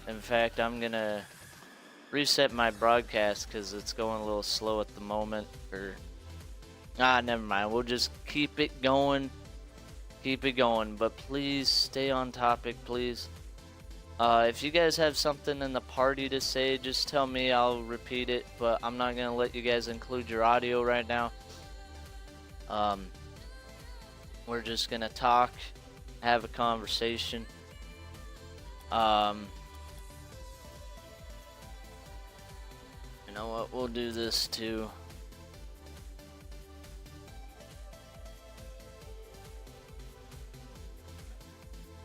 In fact, I'm gonna reset my broadcast because it's going a little slow at the moment. Never mind. We'll just keep it going. Keep it going. But please stay on topic, please. If you guys have something in the party to say, just tell me. I'll repeat it. But I'm not gonna let you guys include your audio right now. We're just gonna talk, have a conversation. You know what? We'll do this too.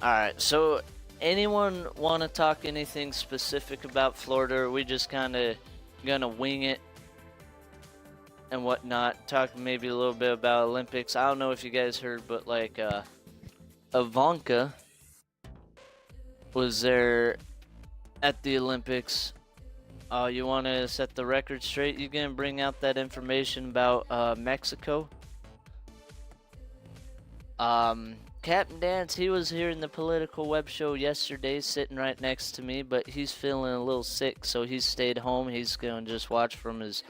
Alright, so anyone want to talk anything specific about Florida? Or are we just kind of gonna wing it and whatnot? Talk maybe a little bit about Olympics. I don't know if you guys heard, but like Ivanka was there at the Olympics. You want to set the record straight? You gonna bring out that information about Mexico? Captain Dance, he was here in the Political Web Show yesterday, sitting right next to me, but he's feeling a little sick, so he stayed home. He's gonna just watch from his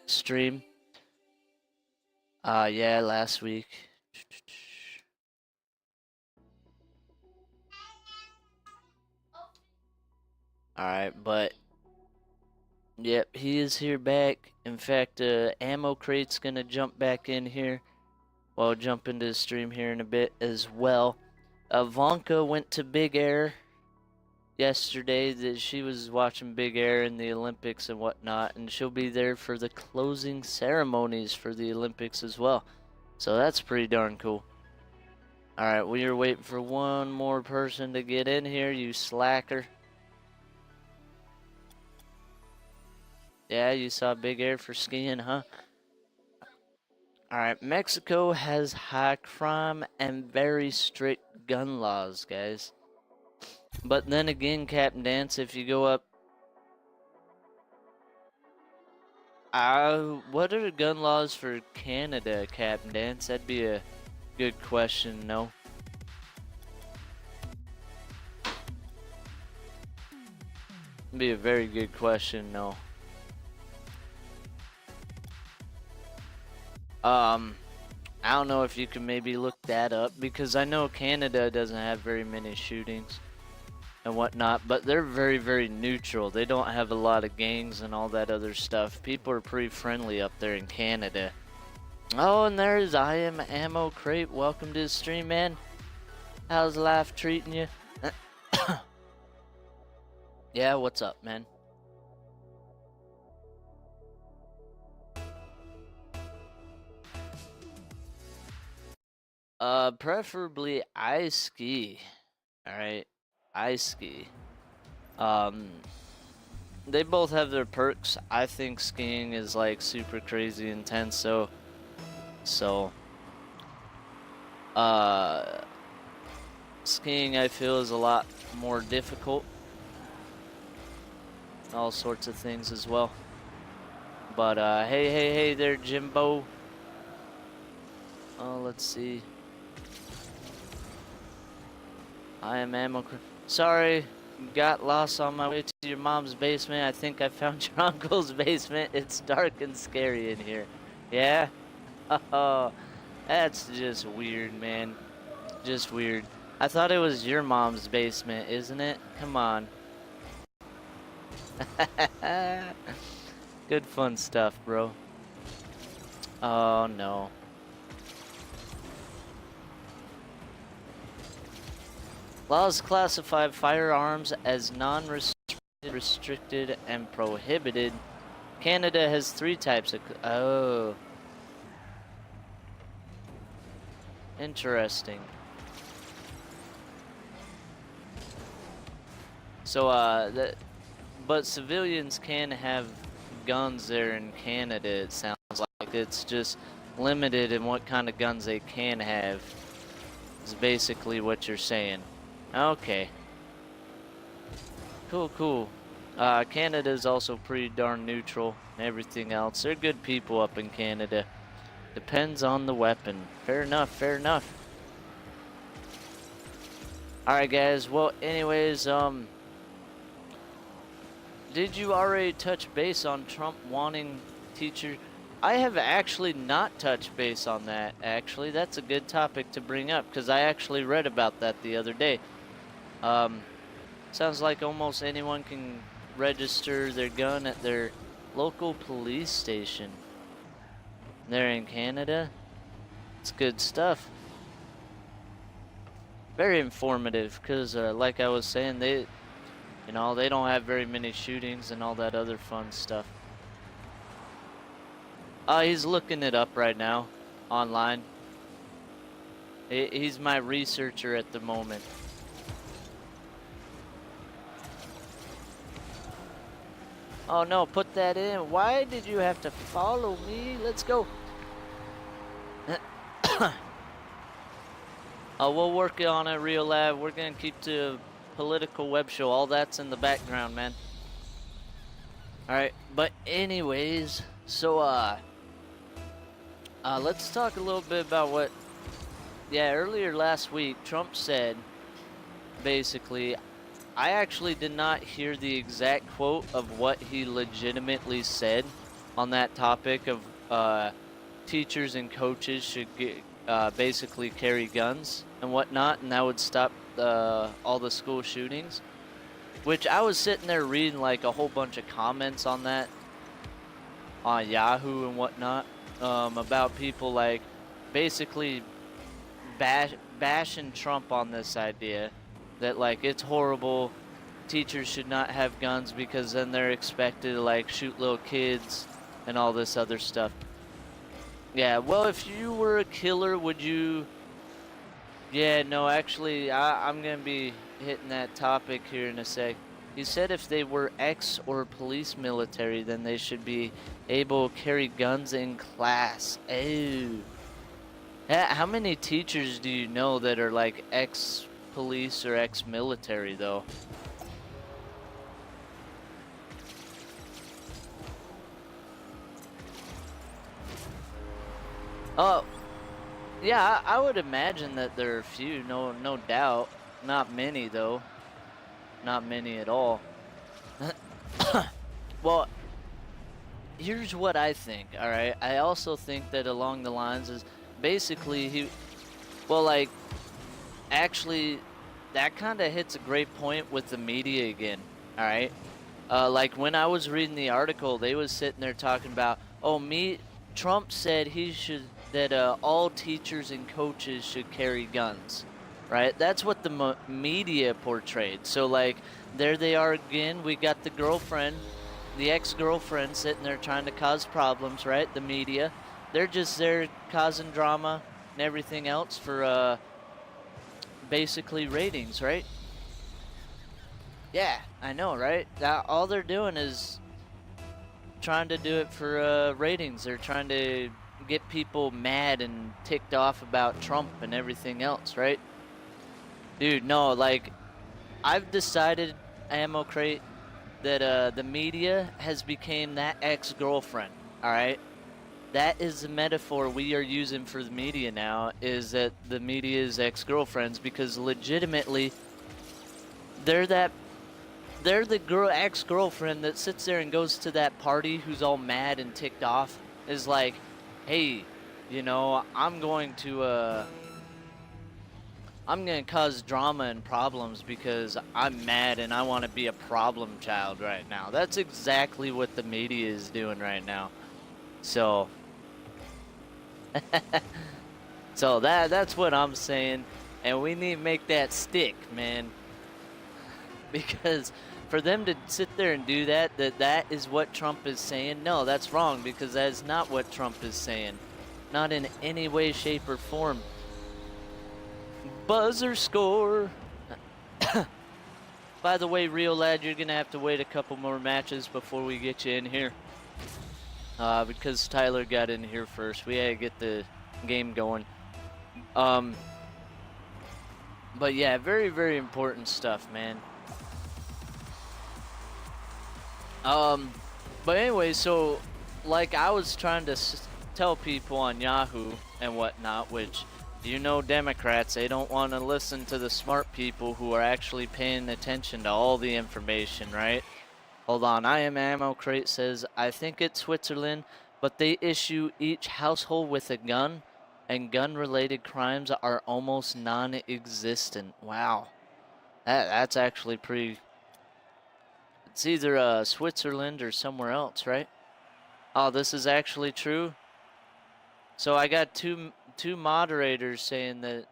stream. Yeah, last week. Alright, but yep, he is here back. In fact, Ammo Crate's gonna jump back in here. Well, I'll jump into the stream here in a bit as well. Ivanka went to Big Air yesterday. She was watching Big Air in the Olympics and whatnot, and she'll be there for the closing ceremonies for the Olympics as well. So that's pretty darn cool. Alright, we are waiting for one more person to get in here, you slacker. Yeah, you saw Big Air for skiing, huh? Alright, Mexico has high crime and very strict gun laws, guys. But then again, Captain Dance, if you go up... what are the gun laws for Canada, Captain Dance? That'd be a good question, no? That'd be a very good question, no? I don't know if you can maybe look that up, because I know Canada doesn't have very many shootings and whatnot, but they're very, very neutral. They don't have a lot of gangs and all that other stuff. People are pretty friendly up there in Canada. Oh, and there's I Am Ammo Crate. Welcome to the stream, man. How's life treating you? Yeah, what's up, man? Preferably ice ski. Alright, ice ski. They both have their perks. I think skiing is like super crazy intense, so skiing I feel is a lot more difficult. All sorts of things as well. But hey there, Jimbo. Oh, let's see. I Am Ammo. Sorry, got lost on my way to your mom's basement. I think I found your uncle's basement. It's dark and scary in here. Yeah? Oh, that's just weird, man. Just weird. I thought it was your mom's basement, isn't it? Come on. Good fun stuff, bro. Oh, no. Laws classify firearms as non-restricted and prohibited. Canada has 3 types of... Oh. Interesting. So, but civilians can have guns there in Canada, it sounds like. It's just limited in what kind of guns they can have, is basically what you're saying. Okay. Cool. Canada's also pretty darn neutral and everything else. They're good people up in Canada. Depends on the weapon. Fair enough. Alright, guys. Well, anyways, did you already touch base on Trump wanting teacher? I have actually not touched base on that, actually. That's a good topic to bring up, because I actually read about that the other day. Sounds like almost anyone can register their gun at their local police station. They're in Canada. It's good stuff. Very informative, because like I was saying, they don't have very many shootings and all that other fun stuff. He's looking it up right now online. He's my researcher at the moment. Oh no, put that in. Why did you have to follow me? Let's go. We'll work on it, Real Lab. We're gonna keep the Political Webshow. All that's in the background, man. Alright, but anyways, so let's talk a little bit about what, earlier last week, Trump said, basically, I actually did not hear the exact quote of what he legitimately said on that topic of teachers and coaches should basically carry guns and whatnot, and that would stop all the school shootings. Which I was sitting there reading like a whole bunch of comments on that on Yahoo and whatnot, about people like basically bashing Trump on this idea that like it's horrible, teachers should not have guns because then they're expected to like shoot little kids and all this other stuff. Yeah, well, if you were a killer, would you... Yeah, no, actually, I'm going to be hitting that topic here in a sec. He said if they were ex or police military, then they should be able to carry guns in class. Oh. How many teachers do you know that are like ex-police or ex-military, though? Oh, yeah, I would imagine that there are a few, no doubt. Not many, though. Not many at all. Well, here's what I think, alright? I also think that along the lines is basically actually, that kind of hits a great point with the media again, alright? Like when I was reading the article, they was sitting there talking about, Trump said that all teachers and coaches should carry guns, right? That's what the media portrayed. So like, there they are again. We got the girlfriend, the ex-girlfriend sitting there trying to cause problems, right? The media, they're just there causing drama and everything else for basically ratings, right? Yeah, I know, right? All they're doing is trying to do it for ratings. They're trying to get people mad and ticked off about Trump and everything else, right? Dude, no, like, I've decided, Ammo Crate, that the media has become that ex-girlfriend, alright? That is the metaphor we are using for the media now, is that the media is ex-girlfriends, because legitimately, they're the ex-girlfriend that sits there and goes to that party who's all mad and ticked off, is like, hey, you know, I'm going to cause drama and problems because I'm mad and I want to be a problem child right now. That's exactly what the media is doing right now. So, so that's what I'm saying, and we need to make that stick, man. Because for them to sit there and do that is what Trump is saying, no, that's wrong, because that is not what Trump is saying. Not in any way, shape, or form. Buzzer score. By the way, Real Lad, you're going to have to wait a couple more matches before we get you in here. Because Tyler got in here first. We had to get the game going. But yeah, very, very important stuff, man. But anyway, so like I was trying to tell people on Yahoo and whatnot, which, you know, Democrats, they don't want to listen to the smart people who are actually paying attention to all the information, right? Hold on. I am Ammo Crate says, I think it's Switzerland, but they issue each household with a gun, and gun-related crimes are almost non-existent. Wow. That's actually pretty... It's either Switzerland or somewhere else, right? Oh, this is actually true? So I got two moderators saying that...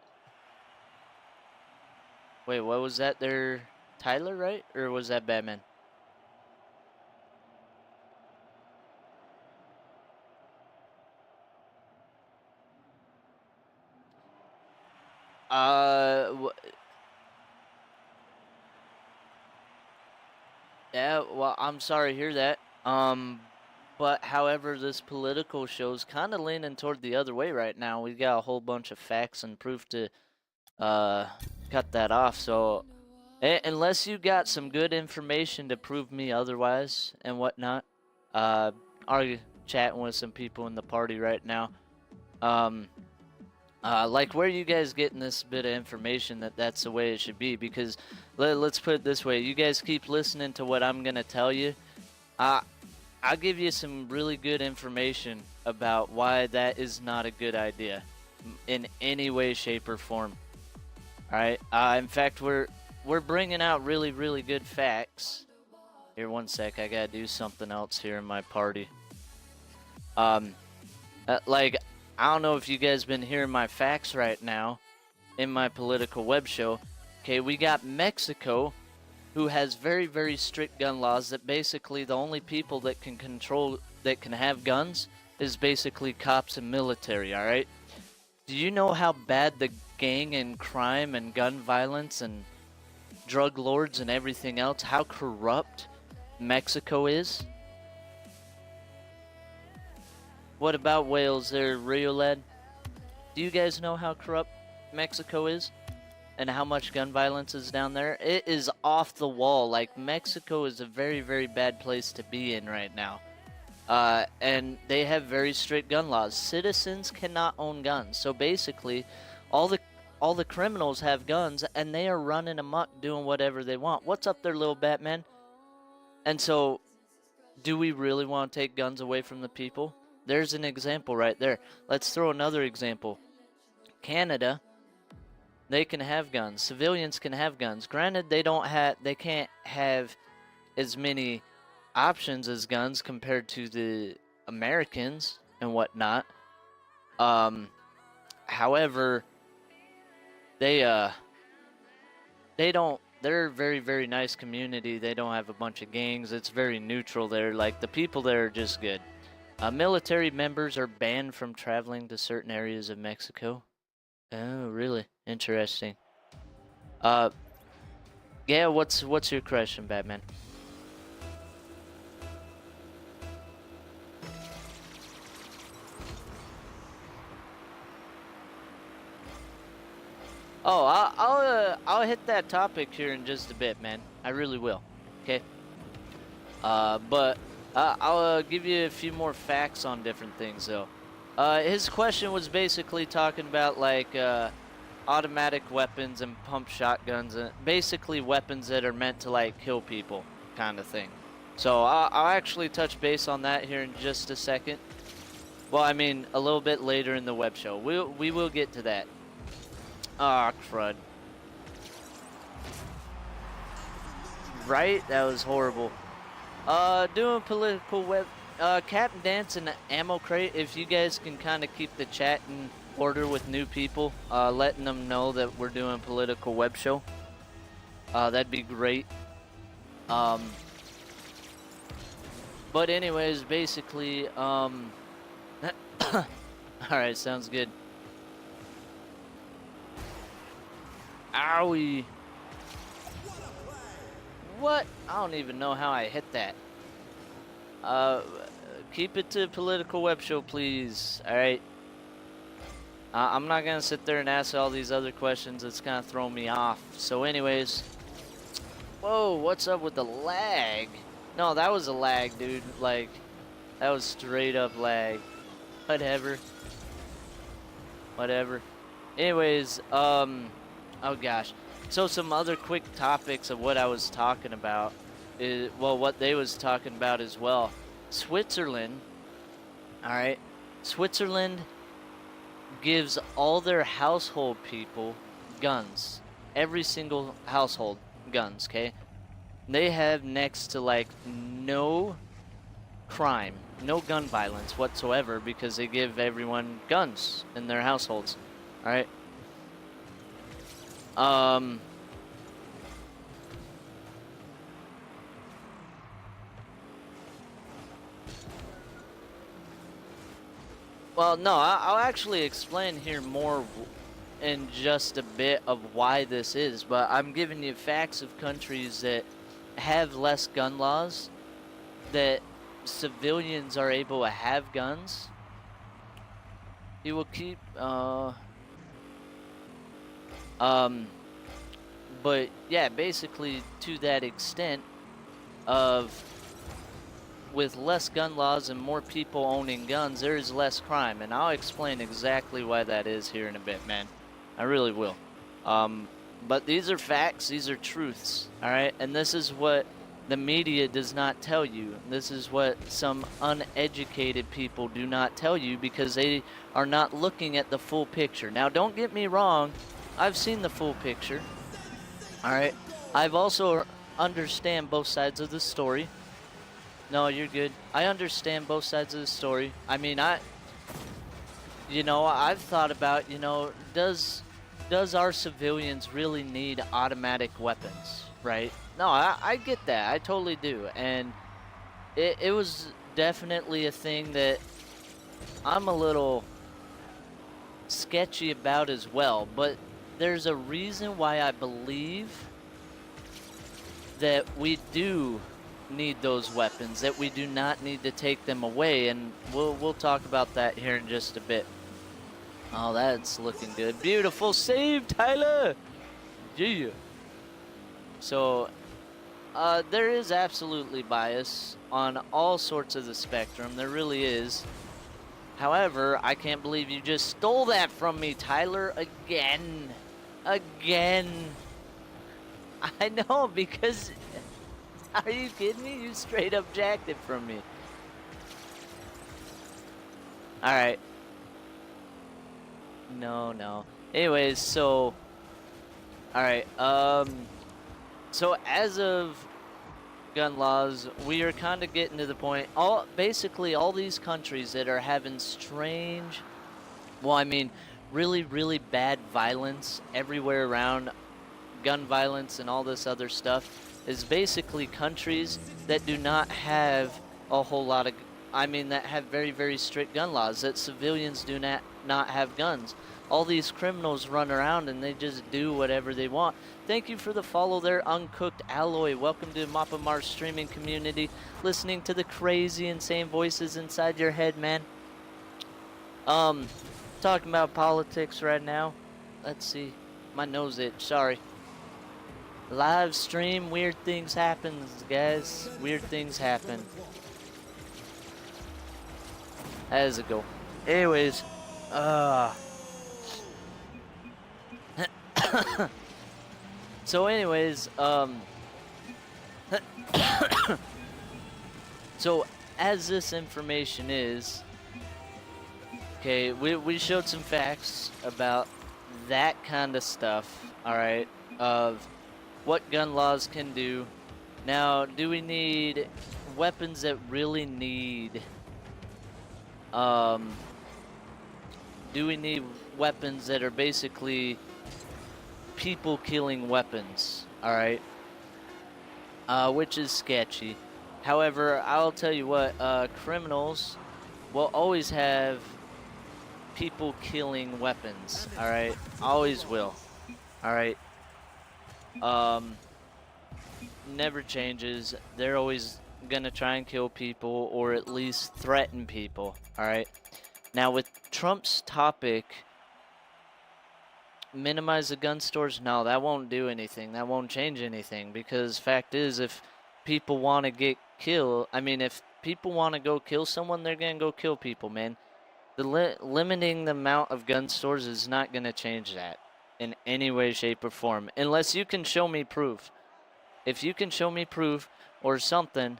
Wait, what was that? They're Tyler, right? Or was that Batman? Yeah, well, I'm sorry to hear that. But however, this political show's kind of leaning toward the other way right now. We got a whole bunch of facts and proof to uh cut that off. So unless you got some good information to prove me otherwise and whatnot, are chatting with some people in the party right now. Like, where are you guys getting this bit of information that that's the way it should be? Because let's put it this way: you guys keep listening to what I'm gonna tell you. I'll give you some really good information about why that is not a good idea in any way, shape, or form. All right. In fact, we're bringing out really, really good facts. Here, one sec. I gotta do something else here in my party. Like, I don't know if you guys been hearing my facts right now in my political web show. Okay, we got Mexico, who has very, very strict gun laws that basically the only people that can have guns is basically cops and military, all right? Do you know how bad the gang and crime and gun violence and drug lords and everything else, how corrupt Mexico is? What about Wales there, Rio Lad? Do you guys know how corrupt Mexico is? And how much gun violence is down there? It is off the wall. Like, Mexico is a very, very bad place to be in right now. And they have very strict gun laws. Citizens cannot own guns. So basically, all the criminals have guns, and they are running amok doing whatever they want. What's up there, little Batman? And so, do we really want to take guns away from the people? There's an example right there. Let's throw another example. Canada, they can have guns. Civilians can have guns. Granted, they can't have as many options as guns compared to the Americans and whatnot. However, they're a very, very nice community. They don't have a bunch of gangs. It's very neutral there. Like, the people there are just good. Military members are banned from traveling to certain areas of Mexico. Oh, really? Interesting. Yeah, what's your question, Batman? Oh, I'll hit that topic here in just a bit, man. I really will. Okay. But I'll give you a few more facts on different things, though. His question was basically talking about, like, automatic weapons and pump shotguns, and basically weapons that are meant to, like, kill people, kind of thing. So I'll actually touch base on that here in just a second. Well, I mean, a little bit later in the web show. We will get to that. Ah, crud. Right? That was horrible. Doing political web... Captain Dance and Ammo Crate, if you guys can kind of keep the chat in order with new people, letting them know that we're doing political web show. That'd be great. But anyways, basically, alright, sounds good. Owie. What? I don't even know how I hit that. Keep it to political web show, please. Alright. I'm not gonna sit there and ask all these other questions. It's kind of throwing me off. So anyways. Whoa, what's up with the lag? No, that was a lag, dude. Like, that was straight up lag. Whatever. Whatever. Anyways, oh gosh. So some other quick topics of what I was talking about. well, what they was talking about as well. Switzerland, all right, Switzerland gives all their household people guns. Every single household guns, okay? They have next to like no crime, no gun violence whatsoever because they give everyone guns in their households. All right. Well, no, I'll actually explain here more in just a bit of why this is, but I'm giving you facts of countries that have less gun laws, that civilians are able to have guns. He will keep, but yeah, basically to that extent of with less gun laws and more people owning guns, there is less crime, and I'll explain exactly why that is here in a bit, man. I really will. But these are facts, these are truths, all right? And this is what the media does not tell you. This is what some uneducated people do not tell you because they are not looking at the full picture. Now, don't get me wrong, I've seen the full picture, all right? I've also understand both sides of the story. No, you're good. I understand both sides of the story. I mean, I've thought about, does our civilians really need automatic weapons, right? No, I get that. I totally do. And it was definitely a thing that I'm a little sketchy about as well. But there's a reason why I believe that we do need those weapons, that we do not need to take them away, and we'll talk about that here in just a bit. Oh, that's looking good. Beautiful save, Tyler. Yeah. So there is absolutely bias on all sorts of the spectrum. There really is. However, I can't believe you just stole that from me, Tyler, again. I know, because are you kidding me? You straight up jacked it from me. Alright. No. Anyways, so... Alright, so as of gun laws, we are kind of getting to the point... Basically, all these countries that are having strange... Well, I mean, really, really bad violence everywhere around, gun violence and all this other stuff, is basically countries that do not have a whole lot of, that have very, very strict gun laws, that civilians do not have guns. All these criminals run around and they just do whatever they want. Thank you for the follow there, Uncooked Alloy. Welcome to Mappa Mars streaming community, listening to the crazy, insane voices inside your head, man. Talking about politics right now. Let's see. My nose itch, sorry. Live stream, weird things happen, guys. Weird things happen. How does it go? Anyways, so anyways, so as this information is, okay, we showed some facts about that kind of stuff, alright, of what gun laws can do. Now, do we need weapons that really need... do we need weapons that are basically people-killing weapons, alright? Which is sketchy. However, I'll tell you what, criminals will always have people-killing weapons, alright? Always will, alright? Never changes. They're always gonna try and kill people or at least threaten people, alright? Now with Trump's topic, minimize the gun stores, no, that won't do anything. That won't change anything, because fact is, if people want to get killed, if people want to go kill someone, they're gonna go kill people, man. Limiting the amount of gun stores is not gonna change that in any way, shape, or form, unless you can show me proof. If you can show me proof or something,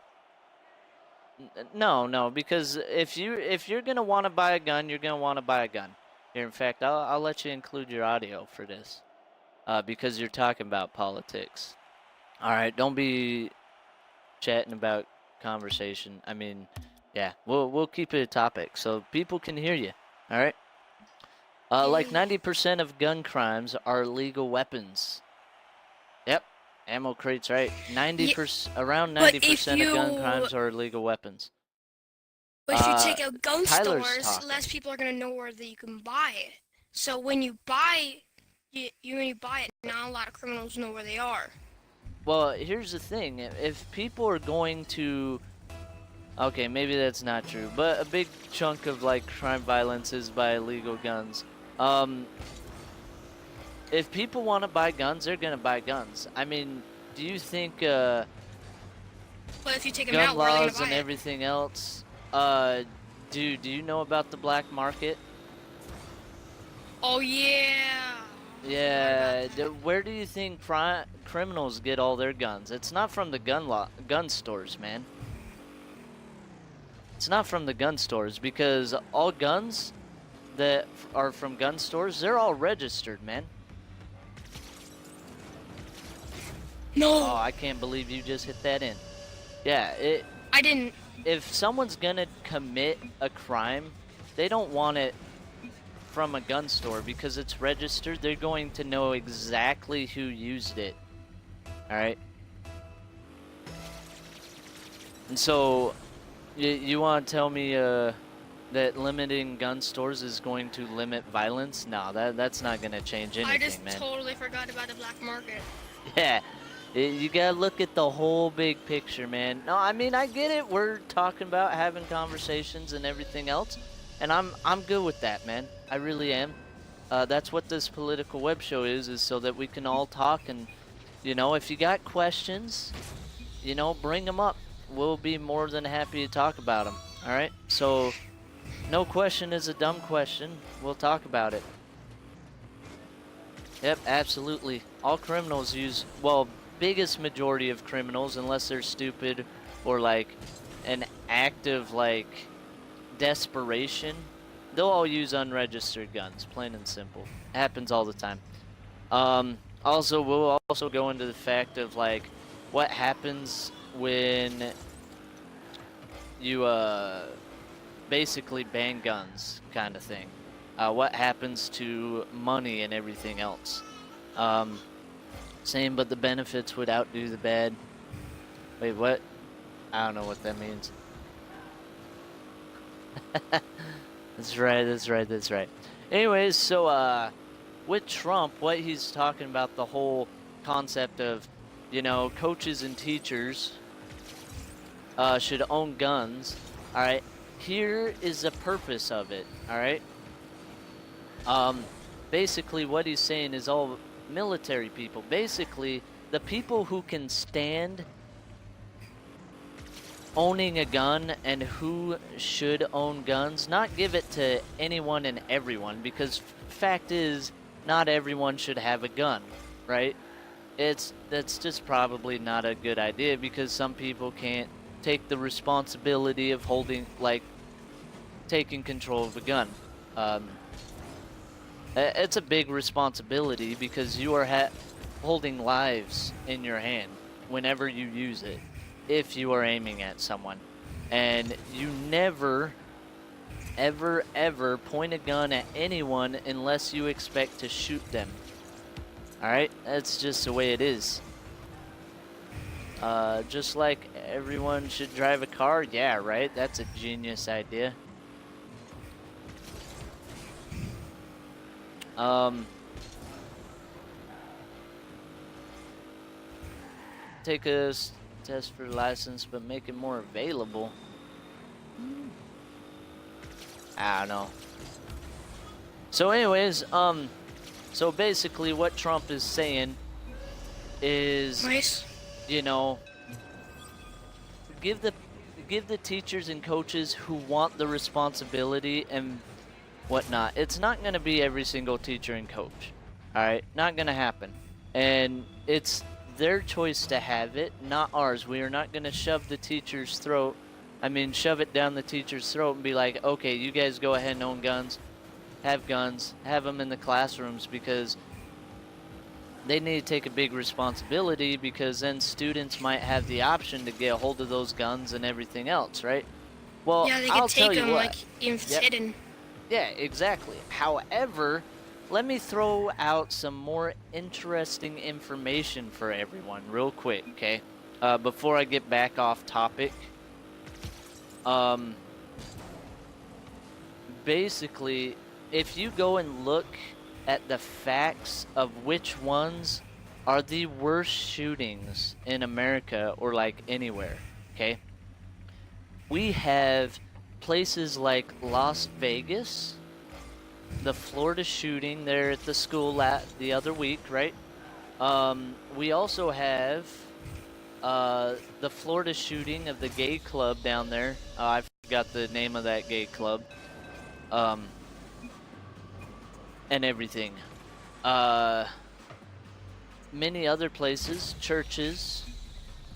no, because if you're gonna want to buy a gun, you're gonna want to buy a gun. Here, in fact, I'll let you include your audio for this, because you're talking about politics. All right, don't be chatting about conversation. I mean, yeah, we'll keep it a topic so people can hear you. All right. Like 90% of gun crimes are legal weapons. Yep, ammo crates, right? 90%, around 90% of gun crimes are illegal weapons. But if you take out gun Tyler's stores, talking. less people are gonna know where that you can buy it. So when you buy when you buy it, not a lot of criminals know where they are. Well, here's the thing: if people are going to, okay, maybe that's not true, but a big chunk of like crime violence is by illegal guns. If people want to buy guns, they're gonna buy guns. I mean, do you think But if you take them gun out, where are they gonna laws buy and it? everything else? Do you know about the black market? Oh yeah. Yeah, where do you think criminals get all their guns? It's not from the gun stores, man. It's not from the gun stores, because all guns that are from gun stores, they're all registered, man. No. Oh, I can't believe you just hit that in. Yeah, I didn't. if someone's gonna commit a crime, they don't want it from a gun store because it's registered. They're going to know exactly who used it. All right. And so, you want to tell me that limiting gun stores is going to limit violence? No, that's not going to change anything, I just man. totally forgot about the black market. Yeah. You gotta look at the whole big picture, man. No, I mean, I get it. We're talking about having conversations and everything else, and I'm good with that, man. I really am. That's what this political web show is so that we can all talk, and if you got questions, bring them up. We'll be more than happy to talk about them. All right. So, no question is a dumb question. We'll talk about it. Yep, absolutely. All criminals use, well, biggest majority of criminals, unless they're stupid or like an act of like desperation, they'll all use unregistered guns, plain and simple. It happens all the time. Also, we'll also go into the fact of like what happens when you basically ban guns, kind of thing. What happens to money and everything else. Same, but the benefits would outdo the bad. Wait, what? I don't know what that means. That's right. Anyways, so, with Trump, what he's talking about, the whole concept of, coaches and teachers should own guns. Alright, here is the purpose of it, alright? Basically what he's saying is all military people, basically the people who can stand owning a gun and who should own guns, not give it to anyone and everyone, because fact is not everyone should have a gun, right? That's just probably not a good idea, because some people can't take the responsibility of taking control of a gun. It's a big responsibility, because you are holding lives in your hand whenever you use it, if you are aiming at someone. And you never, ever point a gun at anyone unless you expect to shoot them. Alright? That's just the way it is. Just like everyone should drive a car, yeah, right? That's a genius idea. Take a test for the license, but make it more available. I don't know. So anyways, so basically what Trump is saying is, Nice. give the teachers and coaches who want the responsibility and whatnot. It's not going to be every single teacher and coach. All right, not going to happen. And it's their choice to have it, not ours. We are not going to shove the teacher's throat. I mean, shove it down the teacher's throat and be like, okay, you guys go ahead and own guns, have them in the classrooms, because they need to take a big responsibility, because then students might have the option to get a hold of those guns and everything else, right? Well, Yeah, they I'll could tell take you them what. like if it's Yep. hidden. Yeah, exactly. However, let me throw out some more interesting information for everyone real quick, okay? Before I get back off topic. Basically, if you go and look at the facts of which ones are the worst shootings in America or like anywhere, okay? We have places like Las Vegas, the Florida shooting there at the school the other week, right? We also have the Florida shooting of the gay club down there. I forgot the name of that gay club. And everything. Many other places, churches,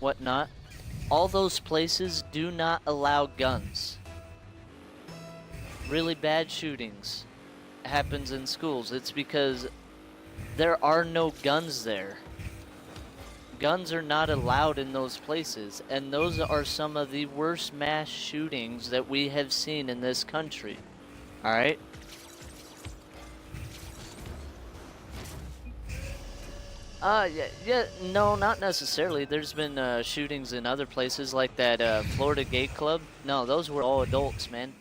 whatnot. All those places do not allow guns. Really bad shootings happens in schools. It's because there are no guns there. Guns are not allowed in those places, and those are some of the worst mass shootings that we have seen in this country. All right? Yeah, no, not necessarily. There's been shootings in other places like that Florida gay club. No, those were all adults, man.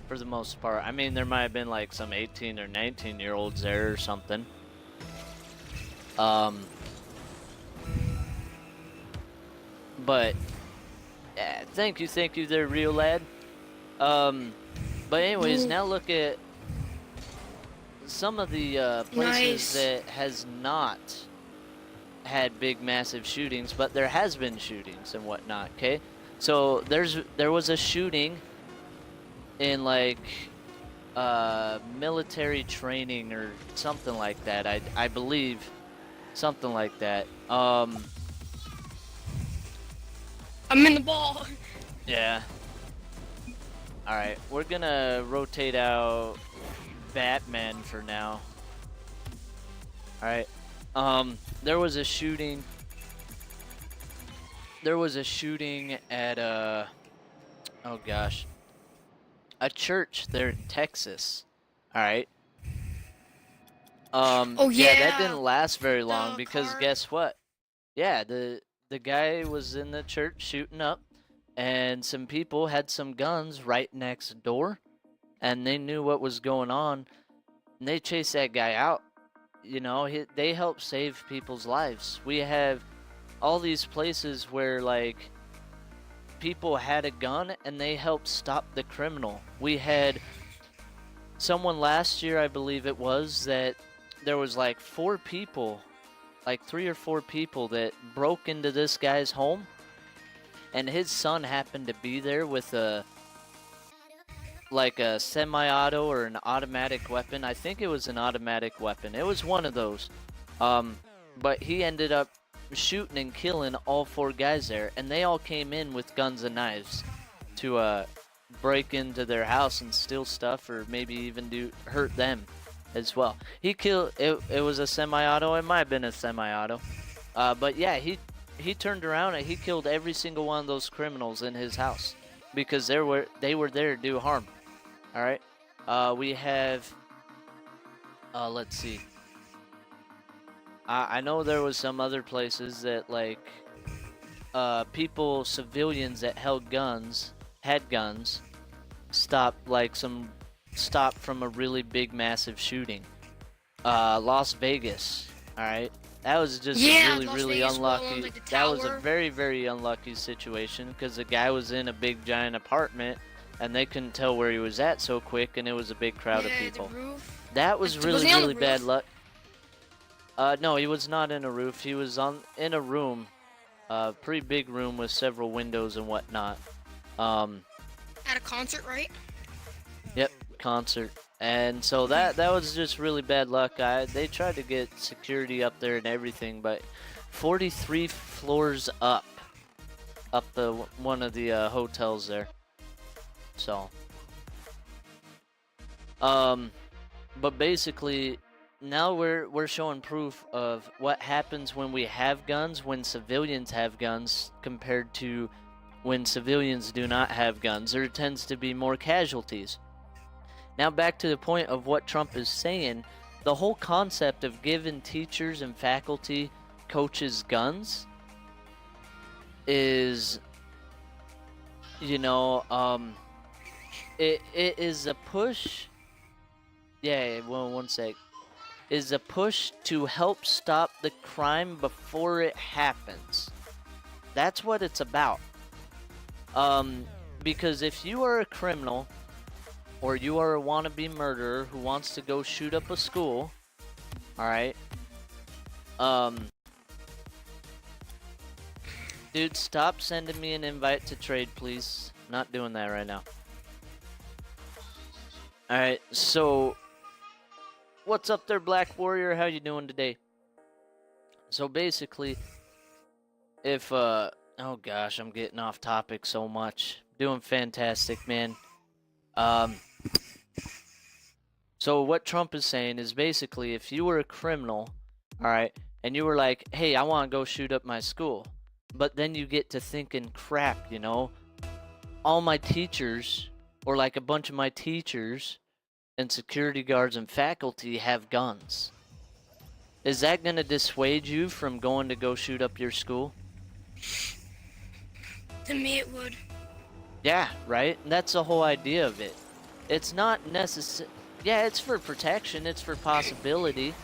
For the most part. I mean, there might have been like some 18 or 19-year-olds there or something. But yeah, thank you there, real lad. But anyways, now look at some of the places that has not had big massive shootings, but there has been shootings and whatnot. Okay, so there was a shooting in like military training or something like that. I believe something like that. I'm in the ball. Yeah. All right, we're gonna rotate out Batman for now. All right. There was a shooting. There was a shooting at oh gosh, a church there in Texas. All right. Oh yeah, that yeah. didn't last very long The because car. guess what? Yeah, the guy was in the church shooting up, and some people had some guns right next door, and they knew what was going on, and they chased that guy out. You know, they help save people's lives. We have all these places where like people had a gun and they helped stop the criminal. We had someone last year, I believe it was, that there was like 4 people, like 3 or 4 people that broke into this guy's home, and his son happened to be there with a semi-auto or an automatic weapon. I think it was an automatic weapon. It was one of those. But he ended up shooting and killing all 4 guys there, and they all came in with guns and knives to break into their house and steal stuff, or maybe even hurt them as well. He killed it was a semi-auto. It might have been a semi-auto. But yeah, he turned around and he killed every single one of those criminals in his house because they were there to do harm. All right. We have let's see. I know there was some other places that like people, civilians that had guns, stopped from a really big massive shooting. Las Vegas. All right. That was just Yeah, a Las really Vegas, unlucky. like the That was a tower. very, very unlucky situation because the guy was in a big giant apartment and they couldn't tell where he was at so quick, and it was a big crowd of people. The roof. That was Was really, he on the really bad roof? luck. No, he was not in a roof. He was in a room, pretty big room with several windows and whatnot. At a concert, right? Yep, concert. And so that was just really bad luck. They tried to get security up there and everything, but 43 floors up the one of the hotels there. So, but basically, now we're showing proof of what happens when we have guns, when civilians have guns, compared to when civilians do not have guns. There tends to be more casualties. Now back to the point of what Trump is saying, the whole concept of giving teachers and faculty, coaches guns is, you know, it is a push. Yeah, well, one sec. Is a push to help stop the crime before it happens. That's what it's about. Because if you are a criminal, or you are a wannabe murderer who wants to go shoot up a school, alright? Dude, stop sending me an invite to trade, please. Not doing that right now. Alright, so what's up there, Black Warrior? How you doing today? So basically, if oh gosh, I'm getting off topic so much. Doing fantastic, man. So what Trump is saying is basically, if you were a criminal, alright, and you were like, hey, I want to go shoot up my school, but then you get to thinking, crap, you know, all my teachers, or like a bunch of my teachers and security guards and faculty have guns. Is that going to dissuade you from going to go shoot up your school? To me, it would. Yeah, right? And that's the whole idea of it. It's not necessary. Yeah, it's for protection, it's for possibility.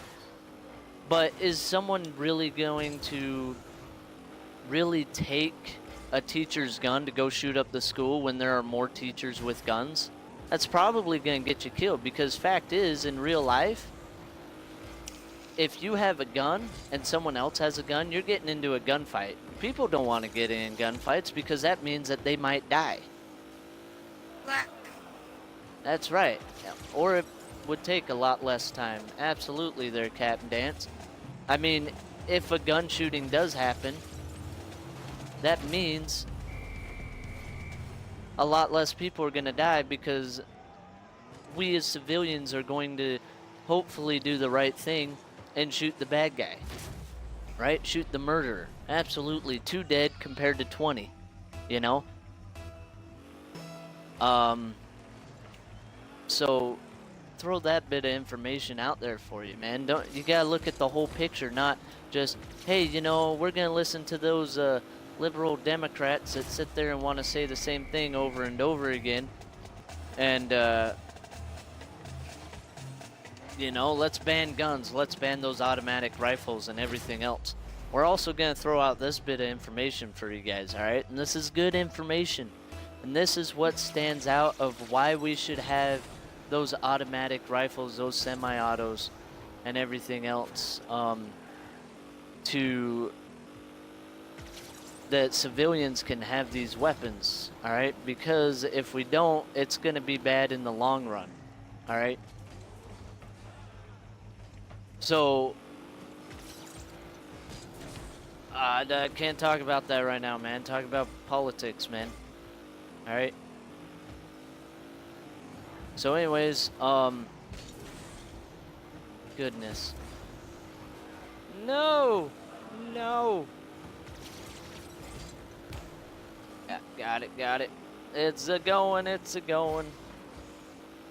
But is someone really going to really take a teacher's gun to go shoot up the school when there are more teachers with guns? That's probably going to get you killed, because fact is, in real life, if you have a gun and someone else has a gun, you're getting into a gunfight. People don't want to get in gunfights because that means that they might die. Black. That's right. Or it would take a lot less time. Absolutely there, Captain Dance. I mean, if a gun shooting does happen, that means a lot less people are going to die, because we as civilians are going to hopefully do the right thing and shoot the bad guy. Right? Shoot the murderer. Absolutely. 2 dead compared to 20. You know? So throw that bit of information out there for you, man. You gotta look at the whole picture, not just, hey, you know, we're gonna listen to those liberal Democrats that sit there and want to say the same thing over and over again, and you know, let's ban guns, let's ban those automatic rifles and everything else. We're also gonna throw out this bit of information for you guys, all right? And this is good information, and this is what stands out of why we should have those automatic rifles, those semi-autos, and everything else, that civilians can have these weapons, alright? Because if we don't, it's gonna be bad in the long run, alright? So, I can't talk about that right now, man. Talk about politics, man. Alright? So anyways, goodness. No! No! Yeah, got it. It's a-going.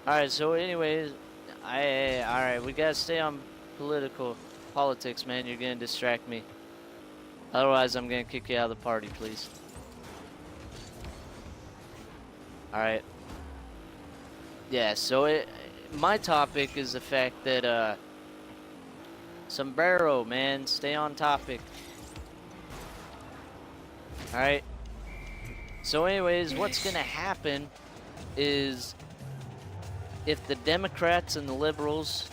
Alright, so anyways, alright, we gotta stay on politics, man. You're gonna distract me. Otherwise, I'm gonna kick you out of the party, please. Alright. Yeah, so my topic is the fact that, sombrero, man, stay on topic. Alright. So anyways, what's gonna happen is, if the Democrats and the liberals,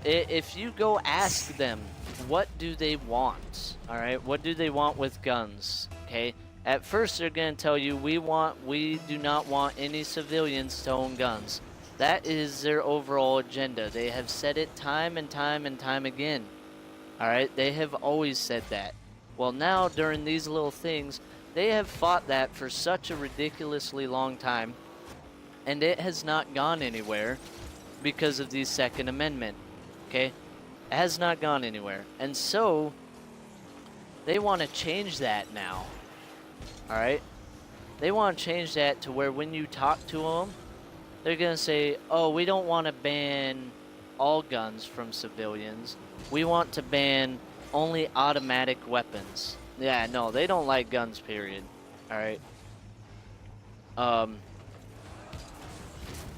if you go ask them, what do they want? Alright, what do they want with guns? Okay? At first they're gonna tell you, we do not want any civilians to own guns. That is their overall agenda. They have said it time and time and time again. All right, they have always said that. Well, now during these little things, they have fought that for such a ridiculously long time, and it has not gone anywhere because of the Second Amendment. Okay, it has not gone anywhere, and so they want to change that now. All right, they want to change that to where when you talk to them, they're gonna say, "Oh, we don't want to ban all guns from civilians. We want to ban only automatic weapons." Yeah, no, they don't like guns, period. All right. Um.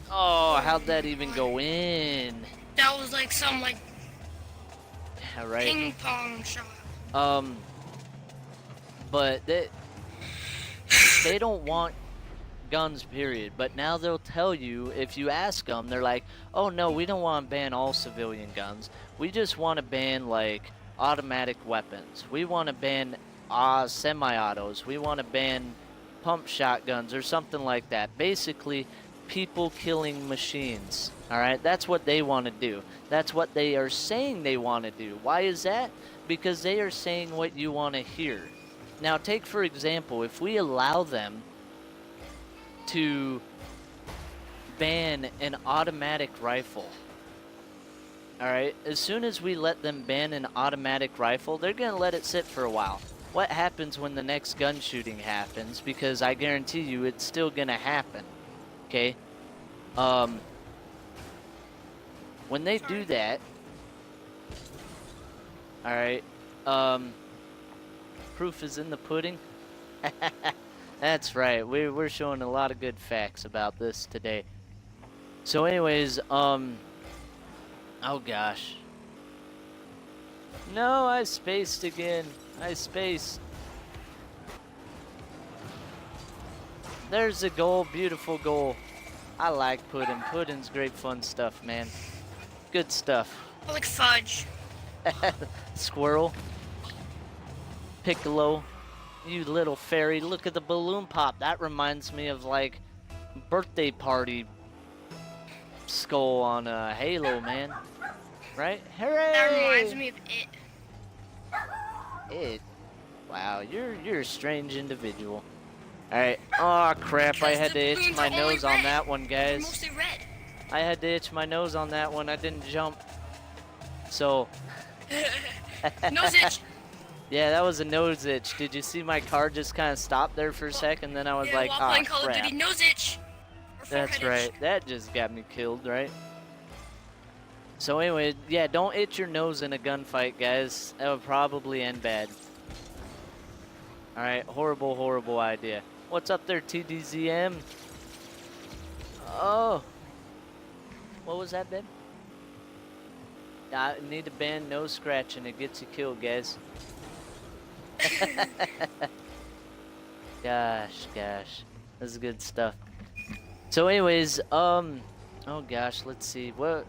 Oh, how'd that even go in? That was like some like All right. ping pong shot. But they don't want guns, period. But now they'll tell you, if you ask them, they're like, "Oh no, we don't want to ban all civilian guns. We just want to ban like automatic weapons. We want to ban semi-autos. We want to ban pump shotguns or something like that." Basically, people killing machines. All right, that's what they want to do. That's what they are saying they want to do. Why is that? Because they are saying what you want to hear. Now, take for example, if we allow them to ban an automatic rifle. Alright, as soon as we let them ban an automatic rifle, they're gonna let it sit for a while. What happens when the next gun shooting happens? Because I guarantee you it's still gonna happen. Okay? When they do that, alright, proof is in the pudding. That's right. We're showing a lot of good facts about this today. So anyways, oh gosh. No, I spaced again. I spaced. There's a goal, beautiful goal. I like pudding. Pudding's great fun stuff, man. Good stuff. I like fudge. Squirrel. Piccolo. You little fairy, look at the balloon pop. That reminds me of like birthday party skull on Halo, man. Right? Hooray! That reminds me of it. It? Wow, you're a strange individual. Alright. Oh crap, I had to itch my nose on that one, guys. Mostly red. I had to itch my nose on that one. I didn't jump. So Nose itch. yeah, that was a nose itch. Did you see my car just kind of stop there for a second? Then I was like, while playing oh, Call of crap. Duty, nose itch. That's right. That just got me killed, right? So anyway, yeah, don't itch your nose in a gunfight, guys. That would probably end bad. Alright, horrible, horrible idea. What's up there, TDZM? Oh. What was that, babe? I need to ban nose scratching. It gets you killed, guys. Gosh. This is good stuff. So anyways, oh gosh, let's see. What?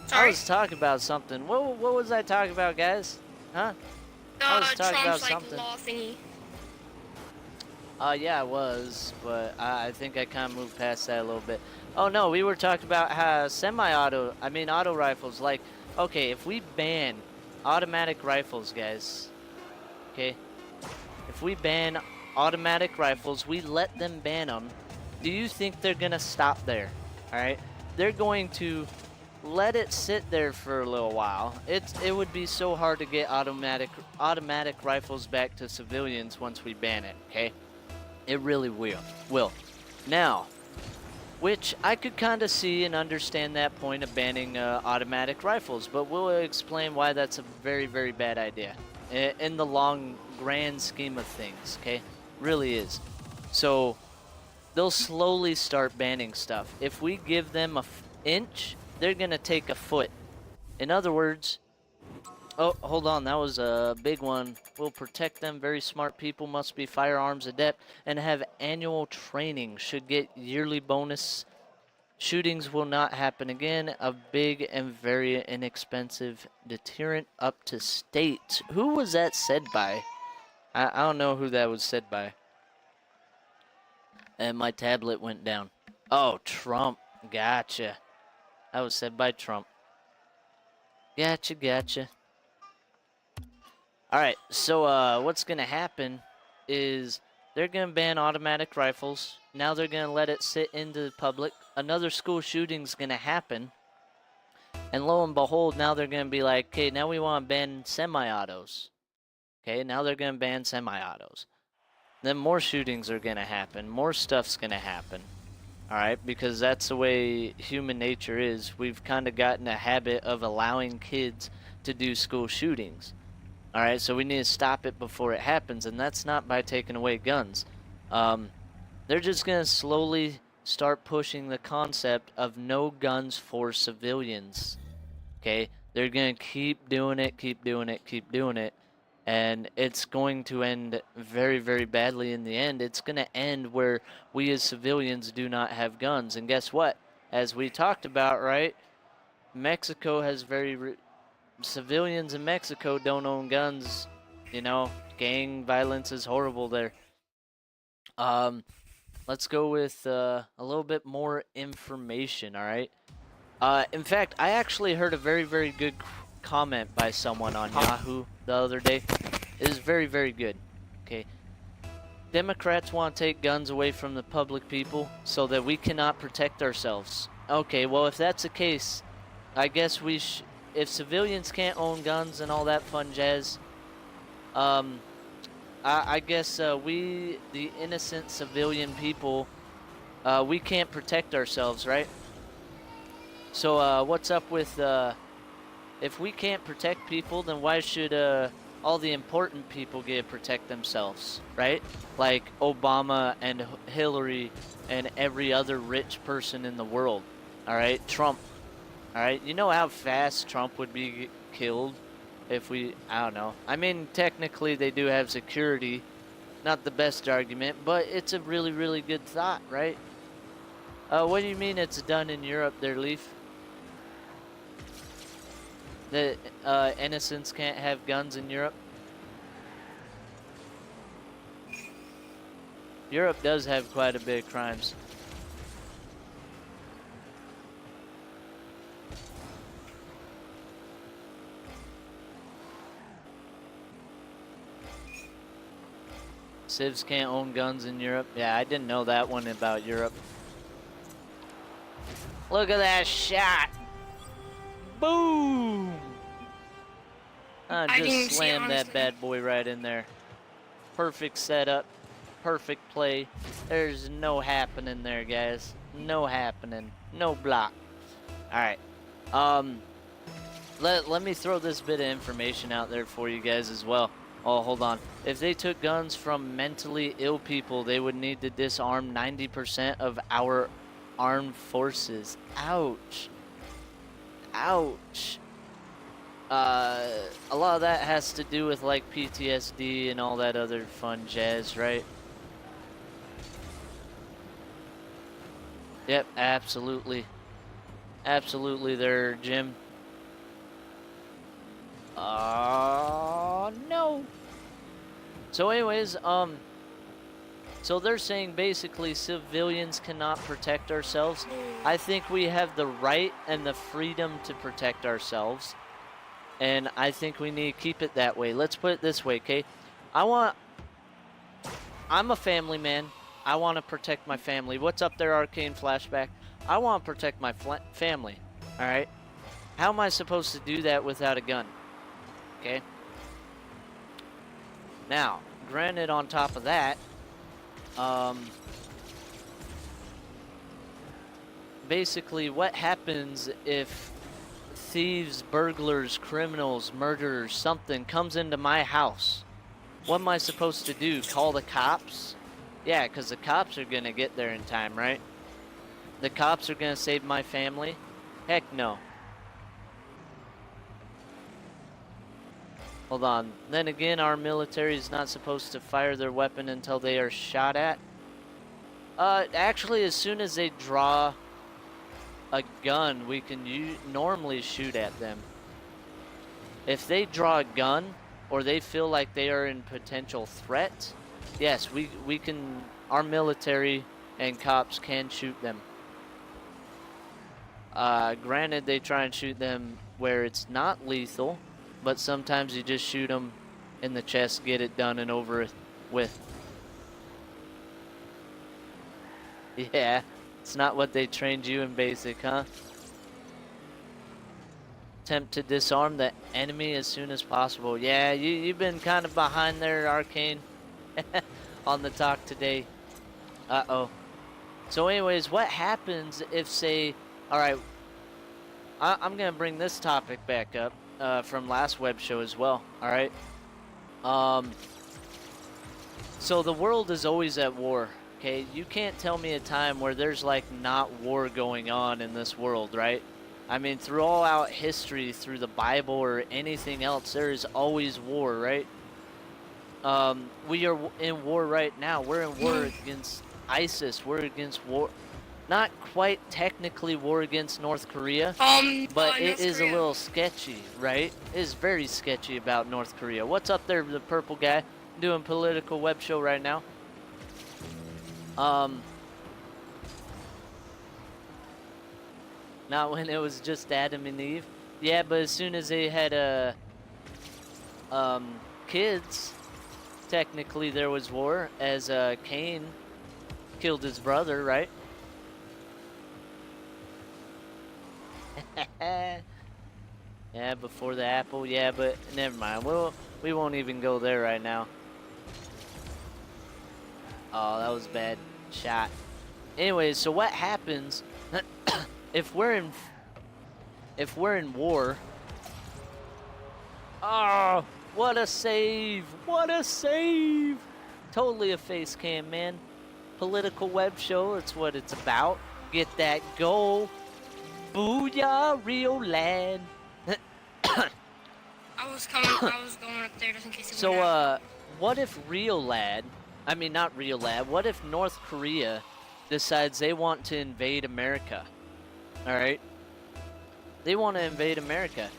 Sorry. I was talking about something. What was I talking about, guys? Huh? I was talking about Trump's something. law thingy. Yeah, I was, but I think I kind of moved past that a little bit. Oh no, we were talking about how auto rifles. Like, okay, if we ban automatic rifles, guys, okay, if we ban automatic rifles, we let them ban them. Do you think they're gonna stop there? All right, they're going to let it sit there for a little while. It would be so hard to get automatic rifles back to civilians once we ban it. Okay. It really will. Now, which I could kind of see and understand that point of banning automatic rifles, but we'll explain why that's a very, very bad idea in the long, grand scheme of things, okay? Really is. So, they'll slowly start banning stuff. If we give them an inch, they're going to take a foot. In other words, oh, hold on, that was a big one. Will protect them. Very smart people must be firearms adept and have annual training. Should get yearly bonus. Shootings will not happen again. A big and very inexpensive deterrent up to state. Who was that said by? I don't know who that was said by. And my tablet went down. Oh, Trump. Gotcha. That was said by Trump. Gotcha, gotcha. Alright, so what's gonna happen is they're gonna ban automatic rifles. Now they're gonna let it sit into the public. Another school shooting's gonna happen. And lo and behold, now they're gonna be like, okay, now we wanna ban semi-autos. Okay, now they're gonna ban semi-autos. Then more shootings are gonna happen. More stuff's gonna happen. Alright, because that's the way human nature is. We've kind of gotten a habit of allowing kids to do school shootings. Alright, so we need to stop it before it happens, and that's not by taking away guns. They're just going to slowly start pushing the concept of no guns for civilians. Okay? They're going to keep doing it, keep doing it, keep doing it, and it's going to end very, very badly in the end. It's going to end where we as civilians do not have guns. And guess what? As we talked about, right? Mexico has civilians in Mexico don't own guns. You know, gang violence is horrible there. Let's go with a little bit more information, all right? In fact, I actually heard a very, very good comment by someone on Yahoo the other day. It is very, very good. Okay. Democrats want to take guns away from the public people so that we cannot protect ourselves. Okay, well, if that's the case, I guess if civilians can't own guns and all that fun jazz, I guess we, the innocent civilian people, we can't protect ourselves, right? So what's up with, if we can't protect people, then why should all the important people get to protect themselves, right? Like Obama and Hillary and every other rich person in the world, all right? Trump. All right, you know how fast Trump would be killed if I don't know. I mean, technically they do have security. Not the best argument, but it's a really, really good thought, right? What do you mean it's done in Europe there, Leaf? That innocents can't have guns in Europe? Europe does have quite a bit of crimes. Civs can't own guns in Europe. Yeah, I didn't know that one about Europe. Look at that shot. Boom! Just slammed that bad boy right in there. Perfect setup. Perfect play. There's no happening there, guys. No happening. No block. Alright. Let me throw this bit of information out there for you guys as well. Oh, hold on. If they took guns from mentally ill people, they would need to disarm 90% of our armed forces. Ouch. Ouch. A lot of that has to do with like PTSD and all that other fun jazz, right? Yep, absolutely. Absolutely there, Jim. No. So anyways, so they're saying basically civilians cannot protect ourselves. I think we have the right and the freedom to protect ourselves. And I think we need to keep it that way. Let's put it this way, okay? I'm a family man. I want to protect my family. What's up there, Arcane Flashback? I want to protect my family, all right? How am I supposed to do that without a gun? Okay? Now, granted, on top of that, basically what happens if thieves, burglars, criminals, murderers, something comes into my house? What am I supposed to do? Call the cops? Yeah, because the cops are going to get there in time, right? The cops are going to save my family? Heck no. Hold on. Then again, our military is not supposed to fire their weapon until they are shot at. Actually, as soon as they draw a gun, we can normally shoot at them. If they draw a gun, or they feel like they are in potential threat, yes, we can, our military and cops can shoot them. Granted, they try and shoot them where it's not lethal, but sometimes you just shoot them in the chest, get it done and over with. Yeah, it's not what they trained you in basic, huh? Attempt to disarm the enemy as soon as possible. Yeah, you've been kind of behind there, Arcane, on the talk today. Uh-oh. So anyways, what happens if, say, all right, I'm going to bring this topic back up from last web show as well, all right? So the world is always at war, okay? You can't tell me a time where there's, like, not war going on in this world, right? I mean, throughout history, through the Bible or anything else, there is always war, right? We are in war right now. We're in war against ISIS. We're against war. Not quite technically war against North Korea, but it is a little sketchy, right? It is very sketchy about North Korea. What's up there, the purple guy? Doing Political Webshow right now. Not when it was just Adam and Eve. Yeah, but as soon as they had kids, technically there was war, as Cain killed his brother, right? Yeah, before the apple. Yeah, but never mind. We won't even go there right now. Oh, that was bad shot. Anyways, so what happens if we're in war? Oh, what a save! What a save! Totally a face cam, man. Political web show, it's what it's about. Get that goal. Booyah, Rio lad. I was going up there just in case it So, went out. what if not Rio lad, what if North Korea decides they want to invade America? Alright? They want to invade America.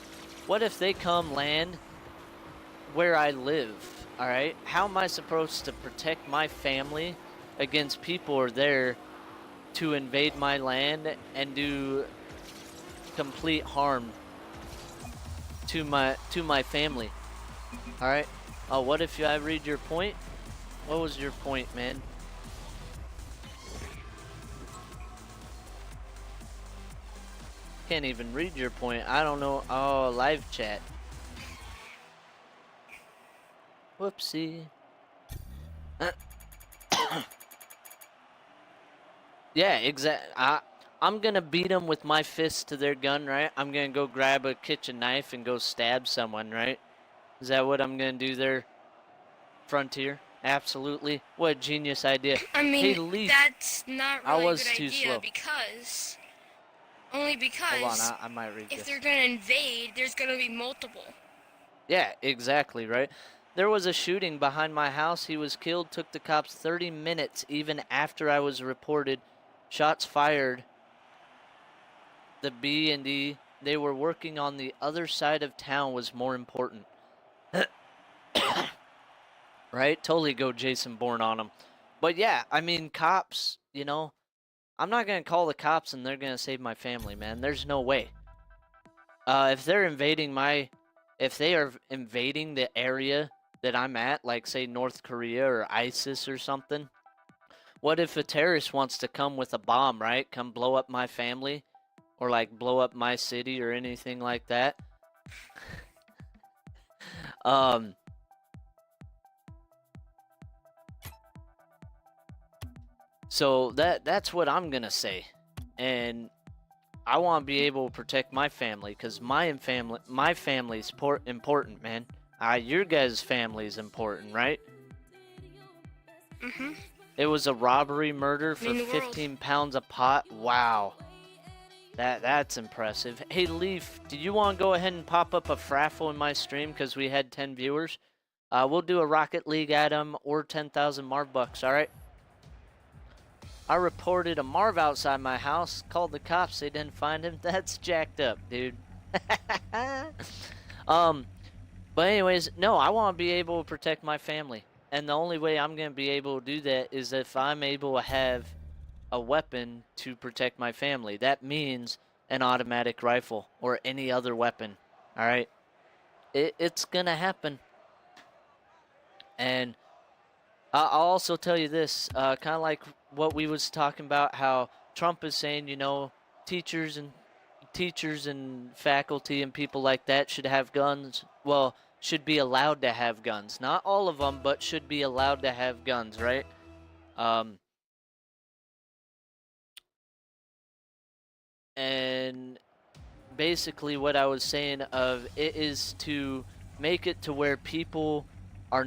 What if they come land where I live? Alright? How am I supposed to protect my family against people who are there to invade my land and do complete harm to my family? Alright? Oh, what if I read your point? What was your point, man? Can't even read your point. I don't know. Oh, live chat. Whoopsie. Yeah, I'm gonna beat them with my fist to their gun, right? I'm gonna go grab a kitchen knife and go stab someone, right? Is that what I'm gonna do there, Frontier? Absolutely. What a genius idea. I mean, hey, Leaf, that's not really I was a good too idea slow. because Hold on, I might read if this. they're gonna invade, there's gonna be multiple. Yeah, exactly, right? There was a shooting behind my house. He was killed. Took the cops 30 minutes even after I was reported. Shots fired. The B and D, they were working on the other side of town was more important. Right? Totally go Jason Bourne on them. But yeah, I mean, cops, you know, I'm not going to call the cops and they're going to save my family, man. There's no way. If they are invading the area that I'm at, like say North Korea or ISIS or something, what if a terrorist wants to come with a bomb, right? Come blow up my family or like blow up my city or anything like that? So that's what I'm going to say. And I want to be able to protect my family because my family's important, man. Your guys' family is important, right? Mm-hmm. It was a robbery murder for 15 pounds of pot. Wow. That's impressive. Hey, Leaf, do you want to go ahead and pop up a fraffle in my stream because we had 10 viewers? We'll do a Rocket League Atom or 10,000 Marv bucks, all right? I reported a Marv outside my house, called the cops, they didn't find him. That's jacked up, dude. But anyways, no, I want to be able to protect my family. And the only way I'm going to be able to do that is if I'm able to have a weapon to protect my family. That means an automatic rifle or any other weapon. All right, it's gonna happen. And I'll also tell you this, kind of like what we was talking about, how Trump is saying, you know, teachers and teachers and faculty and people like that should have guns. Well, should be allowed to have guns. Not all of them, but should be allowed to have guns, right? Um, and basically what I was saying of it is to make it to where people are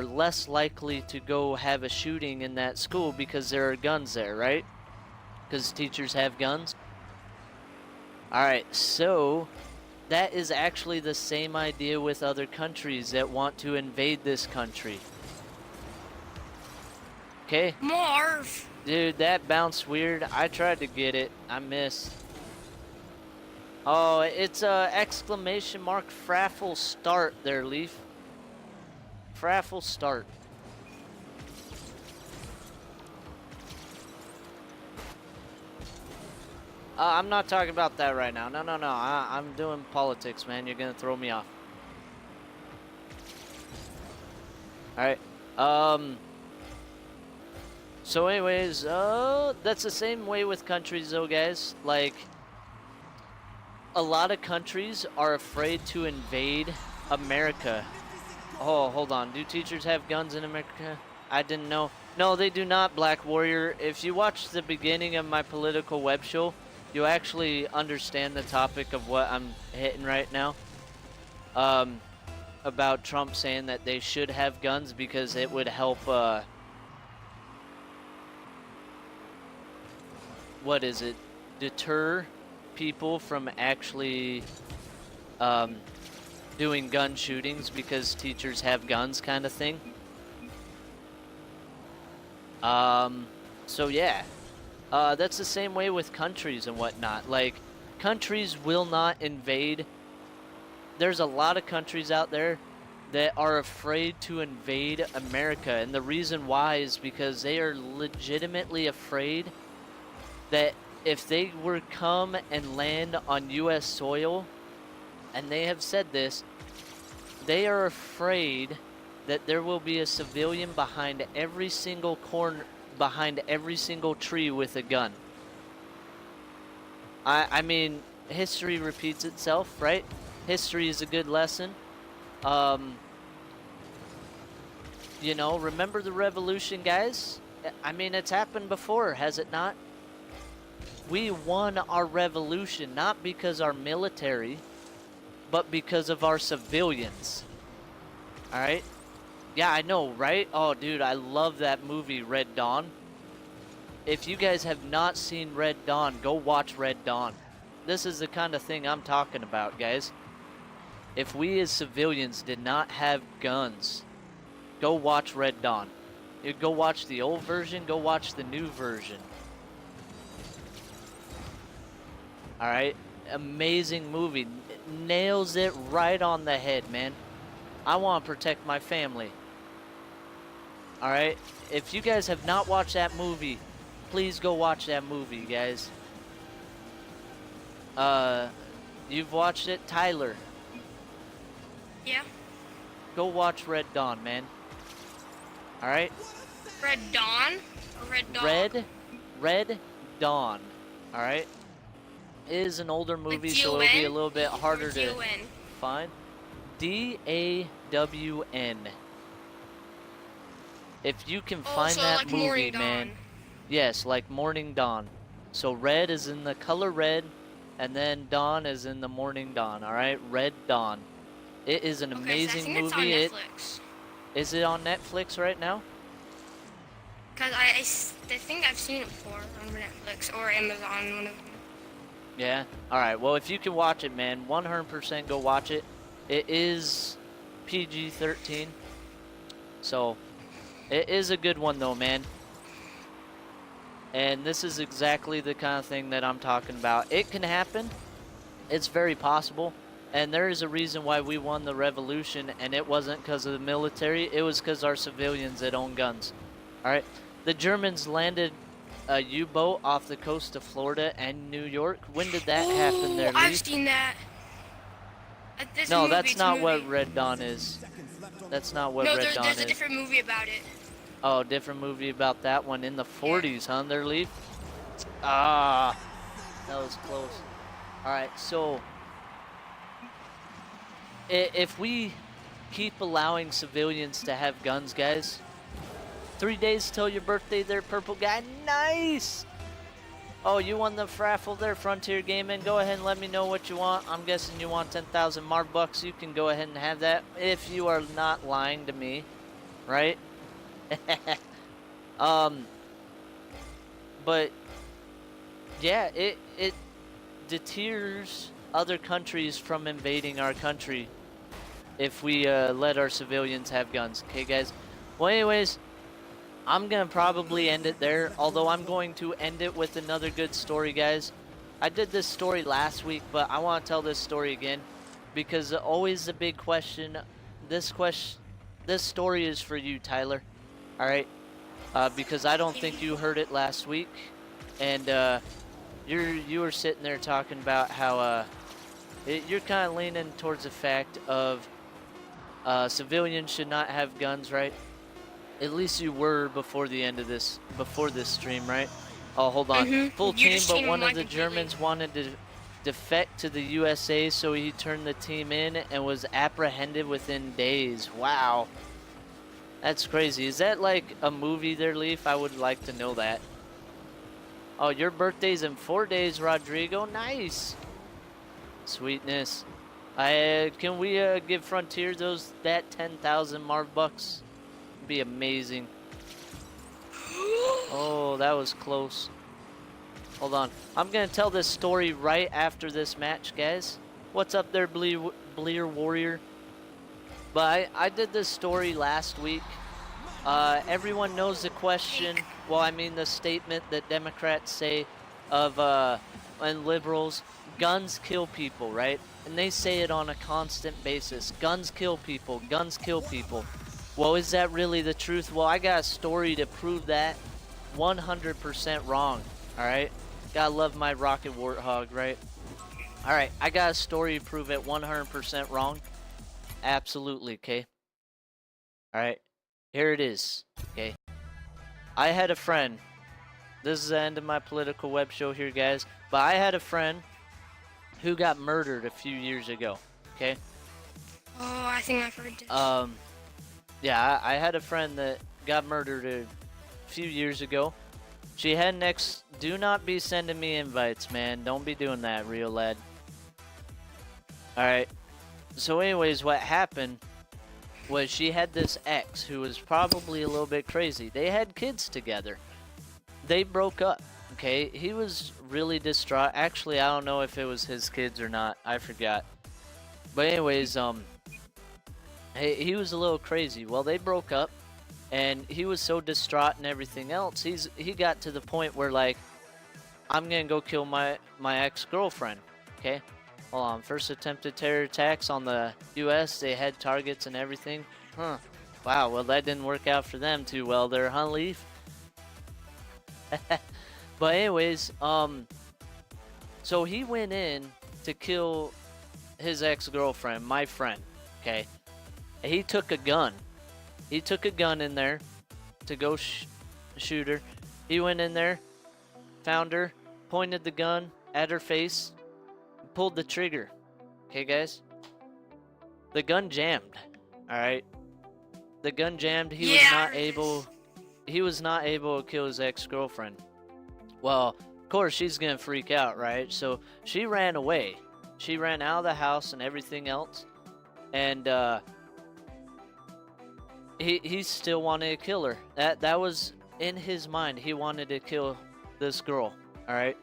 less likely to go have a shooting in that school because there are guns there, right? Because teachers have guns. All right, so that is actually the same idea with other countries that want to invade this country. Okay? Marv! Dude, that bounced weird. I tried to get it. I missed. Oh, it's a exclamation mark Fraffle start there, Leaf. Fraffle start. I'm not talking about that right now. No. I'm doing politics, man. You're gonna throw me off. Alright. So anyways, that's the same way with countries though, guys. Like, a lot of countries are afraid to invade America. Oh, hold on. Do teachers have guns in America? I didn't know. No, they do not, Black Warrior. If you watch the beginning of my Political Webshow, you actually understand the topic of what I'm hitting right now. About Trump saying that they should have guns because it would help, what is it? Deter people from actually, doing gun shootings because teachers have guns kind of thing. So yeah. That's the same way with countries and whatnot. Like, countries will not invade. There's a lot of countries out there that are afraid to invade America. And the reason why is because they are legitimately afraid that if they were come and land on U.S. soil, and they have said this, they are afraid that there will be a civilian behind every single corner, behind every single tree with a gun. I mean, history repeats itself, right? History is a good lesson. You know, remember the revolution, guys? I mean, it's happened before, has it not? We won our revolution not because our military, but because of our civilians. All right? Yeah, I know, right? Oh, dude, I love that movie, Red Dawn. If you guys have not seen Red Dawn, go watch Red Dawn. This is the kind of thing I'm talking about, guys. If we as civilians did not have guns, go watch Red Dawn. You go watch the old version, go watch the new version. All right? Amazing movie. It nails it right on the head, man. I want to protect my family. All right? If you guys have not watched that movie, please go watch that movie, guys. You've watched it, Tyler? Yeah. Go watch Red Dawn, man. All right? Red Dawn? Or Red Dog? Red Dawn. All right? It is an older movie, so it'll be a little bit harder to find. D-A-W-N. If you can find that like movie, man. Yes, like Morning Dawn. So red is in the color red, and then dawn is in the morning dawn. All right, Red Dawn. It is an amazing movie. It's on Netflix. Is it on Netflix right now? Cause I think I've seen it before on Netflix or Amazon, one of them. Yeah. All right. Well, if you can watch it, man, 100% go watch it. It is PG-13, so it is a good one though, man. And this is exactly the kind of thing that I'm talking about. It can happen. It's very possible. And there is a reason why we won the revolution, and it wasn't because of the military. It was because our civilians that own guns. All right. The Germans landed a U-boat off the coast of Florida and New York. When did that happen Oh, there, I've Leaf? seen that. There's a No, movie. that's It's a not what movie. Red Dawn is. That's not what No, Red Dawn there's a is. different movie about it. Oh, different movie about that one in the Yeah. 40s, huh, there, Leaf? Ah, that was close. All right, so if we keep allowing civilians to have guns, guys, 3 days till your birthday there, Purple Guy. Nice! Oh, you won the raffle there, Frontier Gaming. Go ahead and let me know what you want. I'm guessing you want 10,000 Mark bucks. You can go ahead and have that if you are not lying to me, right? But yeah, it deters other countries from invading our country if we let our civilians have guns. Okay, guys? Well, anyways, I'm going to probably end it there, although I'm going to end it with another good story, guys. I did this story last week, but I want to tell this story again because always the big question, this story is for you, Tyler, all right? Because I don't think you heard it last week, and you were sitting there talking about how you're kind of leaning towards the fact of civilians should not have guns, right? At least you were before the end of this, before this stream, right? Oh, hold on. Full You team, just but changed one my of the completely. Germans wanted to defect to the USA, so he turned the team in and was apprehended within days. Wow. That's crazy. Is that like a movie there, Leaf? I would like to know that. Oh, your birthday's in 4 days, Rodrigo. Nice. Sweetness. Can we give Frontier that 10,000 Mark bucks? Be amazing. Oh, that was close. Hold on. I'm going to tell this story right after this match, guys. What's up there, Bleer Warrior? But I did this story last week. Everyone knows the question, well, I mean the statement that Democrats say of, and liberals, guns kill people, right? And they say it on a constant basis. Guns kill people. Guns kill people. Well, is that really the truth? Well, I got a story to prove that 100% wrong, all right? Gotta love my rocket warthog, right? All right, I got a story to prove it 100% wrong. Absolutely, okay? All right, here it is, okay? I had a friend. This is the end of my Political Web Show here, guys. But I had a friend who got murdered a few years ago, okay? Oh, I think I've heard this. Yeah, I had a friend that got murdered a few years ago. She had an ex. Do not be sending me invites, man. Don't be doing that, real lad. Alright. So anyways, what happened was she had this ex who was probably a little bit crazy. They had kids together. They broke up, okay? He was really distraught. Actually, I don't know if it was his kids or not. I forgot. But anyways, he was a little crazy. Well, they broke up, and he was so distraught and everything else. He got to the point where, like, I'm gonna go kill my ex-girlfriend. Okay, hold on. First attempted terror attacks on the U.S. They had targets and everything. Huh. Wow. Well, that didn't work out for them too well there, huh, Leaf? But anyways, so he went in to kill his ex-girlfriend, my friend. Okay. He took a gun. He took a gun in there to go shoot her. He went in there, found her, pointed the gun at her face, pulled the trigger. Okay, guys? The gun jammed. Alright? The gun jammed. He was not able to kill his ex-girlfriend. Well, of course, she's gonna freak out, right? So she ran away. She ran out of the house and everything else. And, he still wanted to kill her. That was in his mind. He wanted to kill this girl, alright?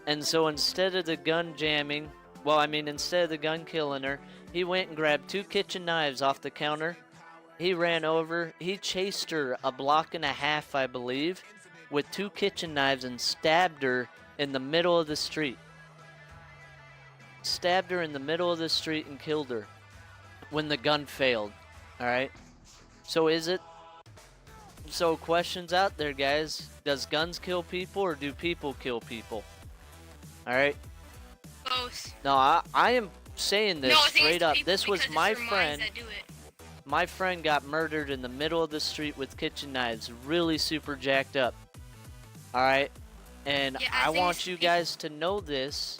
And so instead of the gun jamming, well, I mean, instead of the gun killing her, he went and grabbed 2 kitchen knives off the counter. He ran over. He chased her a block and a half, I believe, with 2 kitchen knives and stabbed her in the middle of the street. Stabbed her in the middle of the street and killed her when the gun failed. Alright? So is it So questions out there, guys. Does guns kill people or do people kill people? All right. Both. No, I am saying this No, I think it's straight up. people This was because my it's their minds friend. that do it. My friend got murdered in the middle of the street with kitchen knives, really super jacked up. All right. And Yeah, I think want it's you people. guys to know this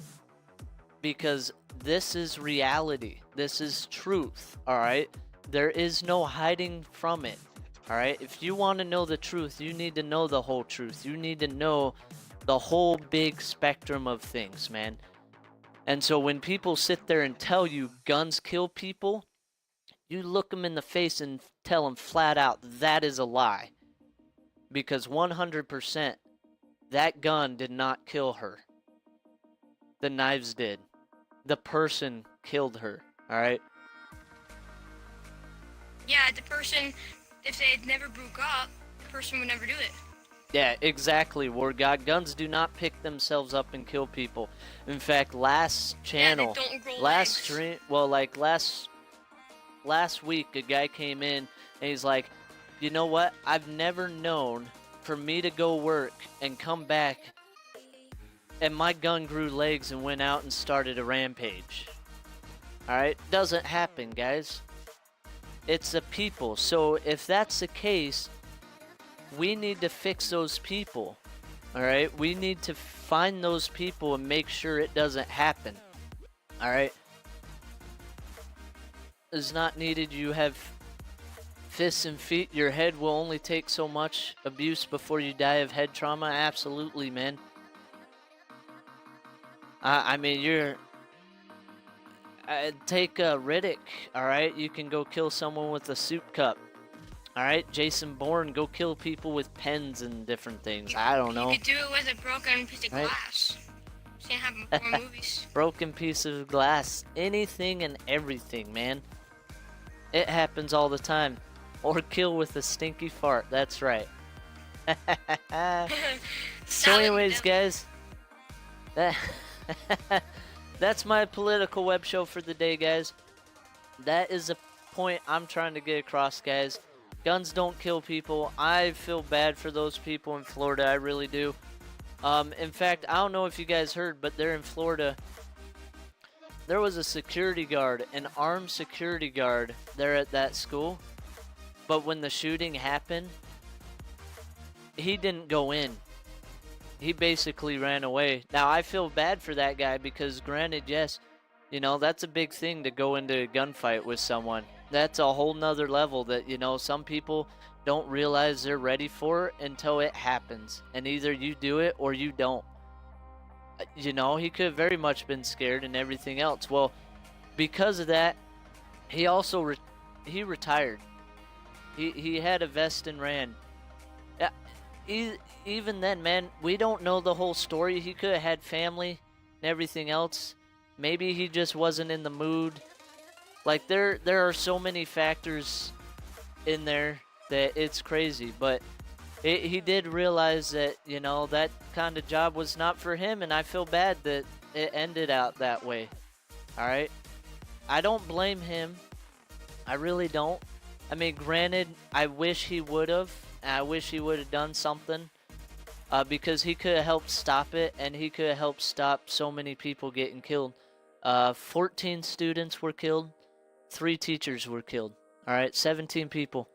because this is reality. This is truth. All right. There is no hiding from it. All right. If you want to know the truth, you need to know the whole truth. You need to know the whole big spectrum of things, man. And so when people sit there and tell you guns kill people, you look them in the face and tell them flat out that is a lie. Because 100% that gun did not kill her. The knives did. The person killed her. All right. Yeah, the person, if they had never broke up, the person would never do it. Yeah, exactly. War God, guns do not pick themselves up and kill people. In fact, last channel, Yeah, they don't grow last legs. stream, well, like last week, a guy came in and he's like, you know what? I've never known for me to go work and come back and my gun grew legs and went out and started a rampage. Alright? Doesn't happen, guys. It's the people. So if that's the case, we need to fix those people. Alright? We need to find those people and make sure it doesn't happen. Alright? Is not needed. You have fists and feet. Your head will only take so much abuse before you die of head trauma. Absolutely, man. I mean, you're... take Riddick, alright? You can go kill someone with a soup cup. Alright? Jason Bourne, go kill people with pens and different things. I don't know. You could do it with a broken piece of Right? glass. Seen it happen before in movies. Broken piece of glass. Anything and everything, man. It happens all the time. Or kill with a stinky fart. That's right. So anyways, guys. That's my political web show for the day, guys. That is a point I'm trying to get across, guys. Guns don't kill people. I feel bad for those people in Florida. I really do. In fact, I don't know if you guys heard, but there in Florida, there was a security guard, an armed security guard there at that school. But when the shooting happened, he didn't go in. He basically ran away. Now, I feel bad for that guy because, granted, yes, you know, that's a big thing to go into a gunfight with someone. That's a whole nother level that, you know, some people don't realize they're ready for it until it happens. And either you do it or you don't. You know, he could have very much been scared and everything else. Well, because of that, he also he retired. He had a vest and ran. Even then, man, we don't know the whole story. He could have had family and everything else. Maybe he just wasn't in the mood. Like, there are so many factors in there that it's crazy. But he did realize that, you know, that kind of job was not for him. And I feel bad that it ended out that way. Alright? I don't blame him. I really don't. I mean, granted, I wish he would have. I wish he would have done something. Because he could have helped stop it, and he could have helped stop so many people getting killed. 14 students were killed. 3 teachers were killed. Alright, 17 people.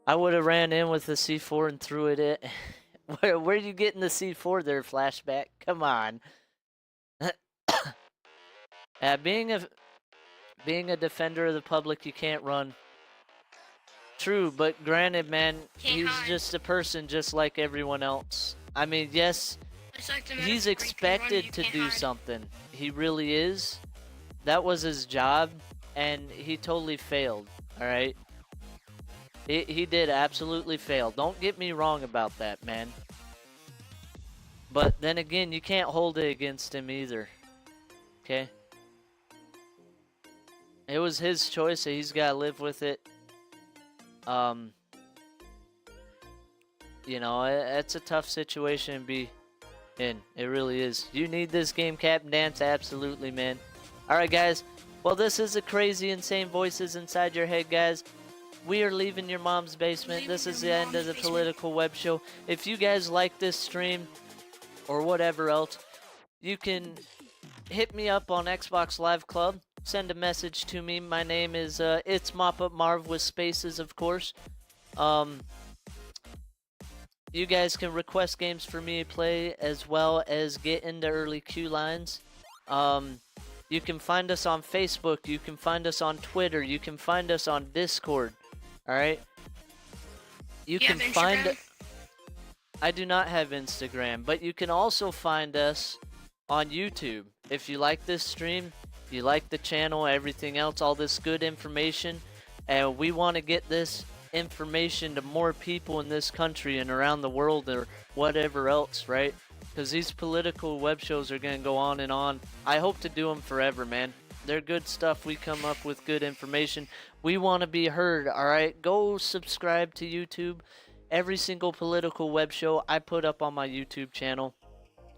I would have ran in with the C4 and threw it in. Where are you getting the C4 there, Flashback? Come on. Being a defender of the public, you can't run. True, but granted, man, he's just a person just like everyone else. I mean, yes, he's expected to do something. He really is. That was his job, and he totally failed, alright? He did absolutely fail. Don't get me wrong about that, man. But then again, you can't hold it against him either. Okay? It was his choice, so he's got to live with it. You know, it's a tough situation to be in. It really is. You need this game, Captain Dance? Absolutely, man. Alright, guys. Well, this is the crazy, insane voices inside your head, guys. We are leaving your mom's basement. This is the end of the Political Web Show. If you guys like this stream or whatever else, you can hit me up on Xbox Live Club. Send a message to me. My name is it's Mop Up Marv with spaces, of course. You guys can request games for me to play as well as get into early queue lines. You can find us on Facebook. You can find us on Twitter. You can find us on Discord. All right. You can find. I do not have Instagram, but you can also find us on YouTube. If you like this stream, if you like the channel, everything else, all this good information, and we want to get this information to more people in this country and around the world or whatever else, right? Because these political web shows are going to go on and on. I hope to do them forever, man. They're good stuff. We come up with good information. We want to be heard, all right? Go subscribe to YouTube. Every single political web show I put up on my YouTube channel,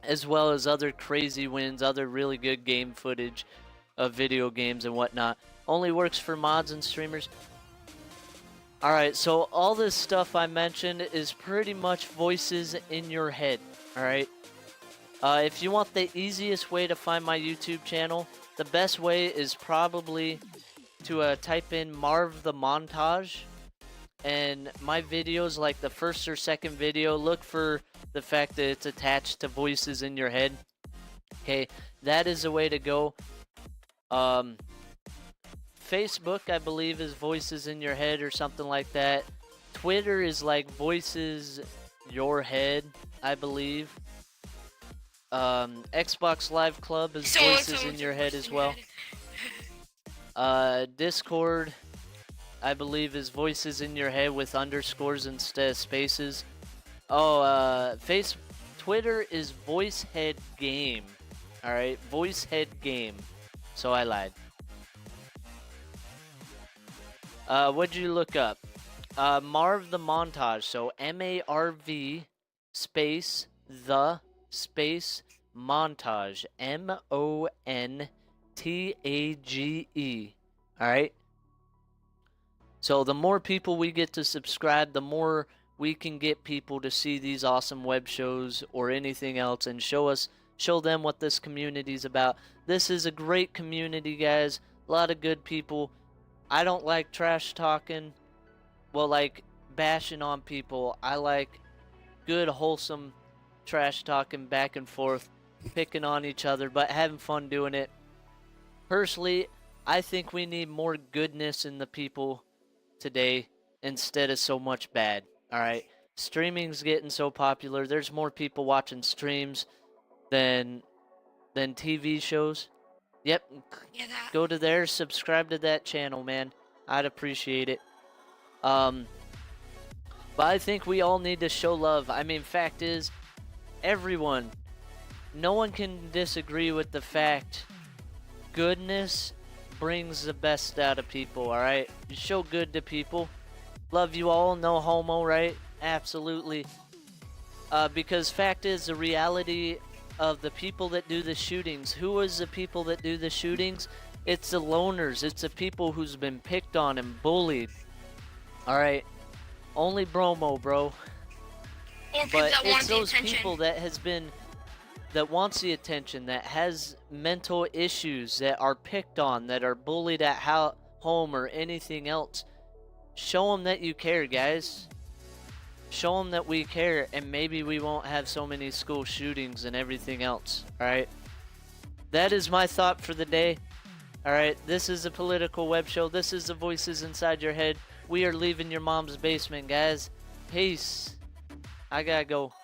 as well as other crazy wins, other really good game footage of video games and whatnot. Only works for mods and streamers. Alright, so all this stuff I mentioned is pretty much voices in your head, alright? If you want the easiest way to find my YouTube channel, the best way is probably to type in Marv the Montage. And my videos, like the first or second video, look for the fact that it's attached to voices in your head. Okay, that is the way to go. Facebook, I believe, is voices in your head or something like that. Twitter is like voices your head, I believe. Xbox Live Club is voices in your head as well. Discord, I believe, is voices in your head with underscores instead of spaces. Oh, Twitter is voice head game. Alright, voice head game. So I lied. What'd you look up? Marv the Montage. So M-A-R-V space the space montage. M-O-N-T-A-G-E. Alright? So the more people we get to subscribe, the more we can get people to see these awesome web shows or anything else and show them what this community is about. This is a great community, guys. A lot of good people. I don't like trash talking, well, like bashing on people. I like good, wholesome trash talking back and forth, picking on each other, but having fun doing it. Personally, I think we need more goodness in the people today instead of so much bad. Alright, streaming's getting so popular. There's more people watching streams than TV shows. Yep, go to there, subscribe to that channel, man. I'd appreciate it. But I think we all need to show love. I mean, fact is, everyone, no one can disagree with the fact goodness brings the best out of people, alright? You show good to people. Love you all, no homo, right? Absolutely. Because fact is, the reality of the people that do the shootings, who is the people that do the shootings? It's the loners. It's the people who's been picked on and bullied. Alright? Only bromo, bro. But it's those people that wants the attention, that has mental issues, that are picked on, that are bullied at home or anything else. Show them that you care, guys. Show them that we care, and maybe we won't have so many school shootings and everything else. Alright? That is my thought for the day. Alright, this is a political web show. This is the voices inside your head. We are leaving your mom's basement, guys. Peace. I gotta go.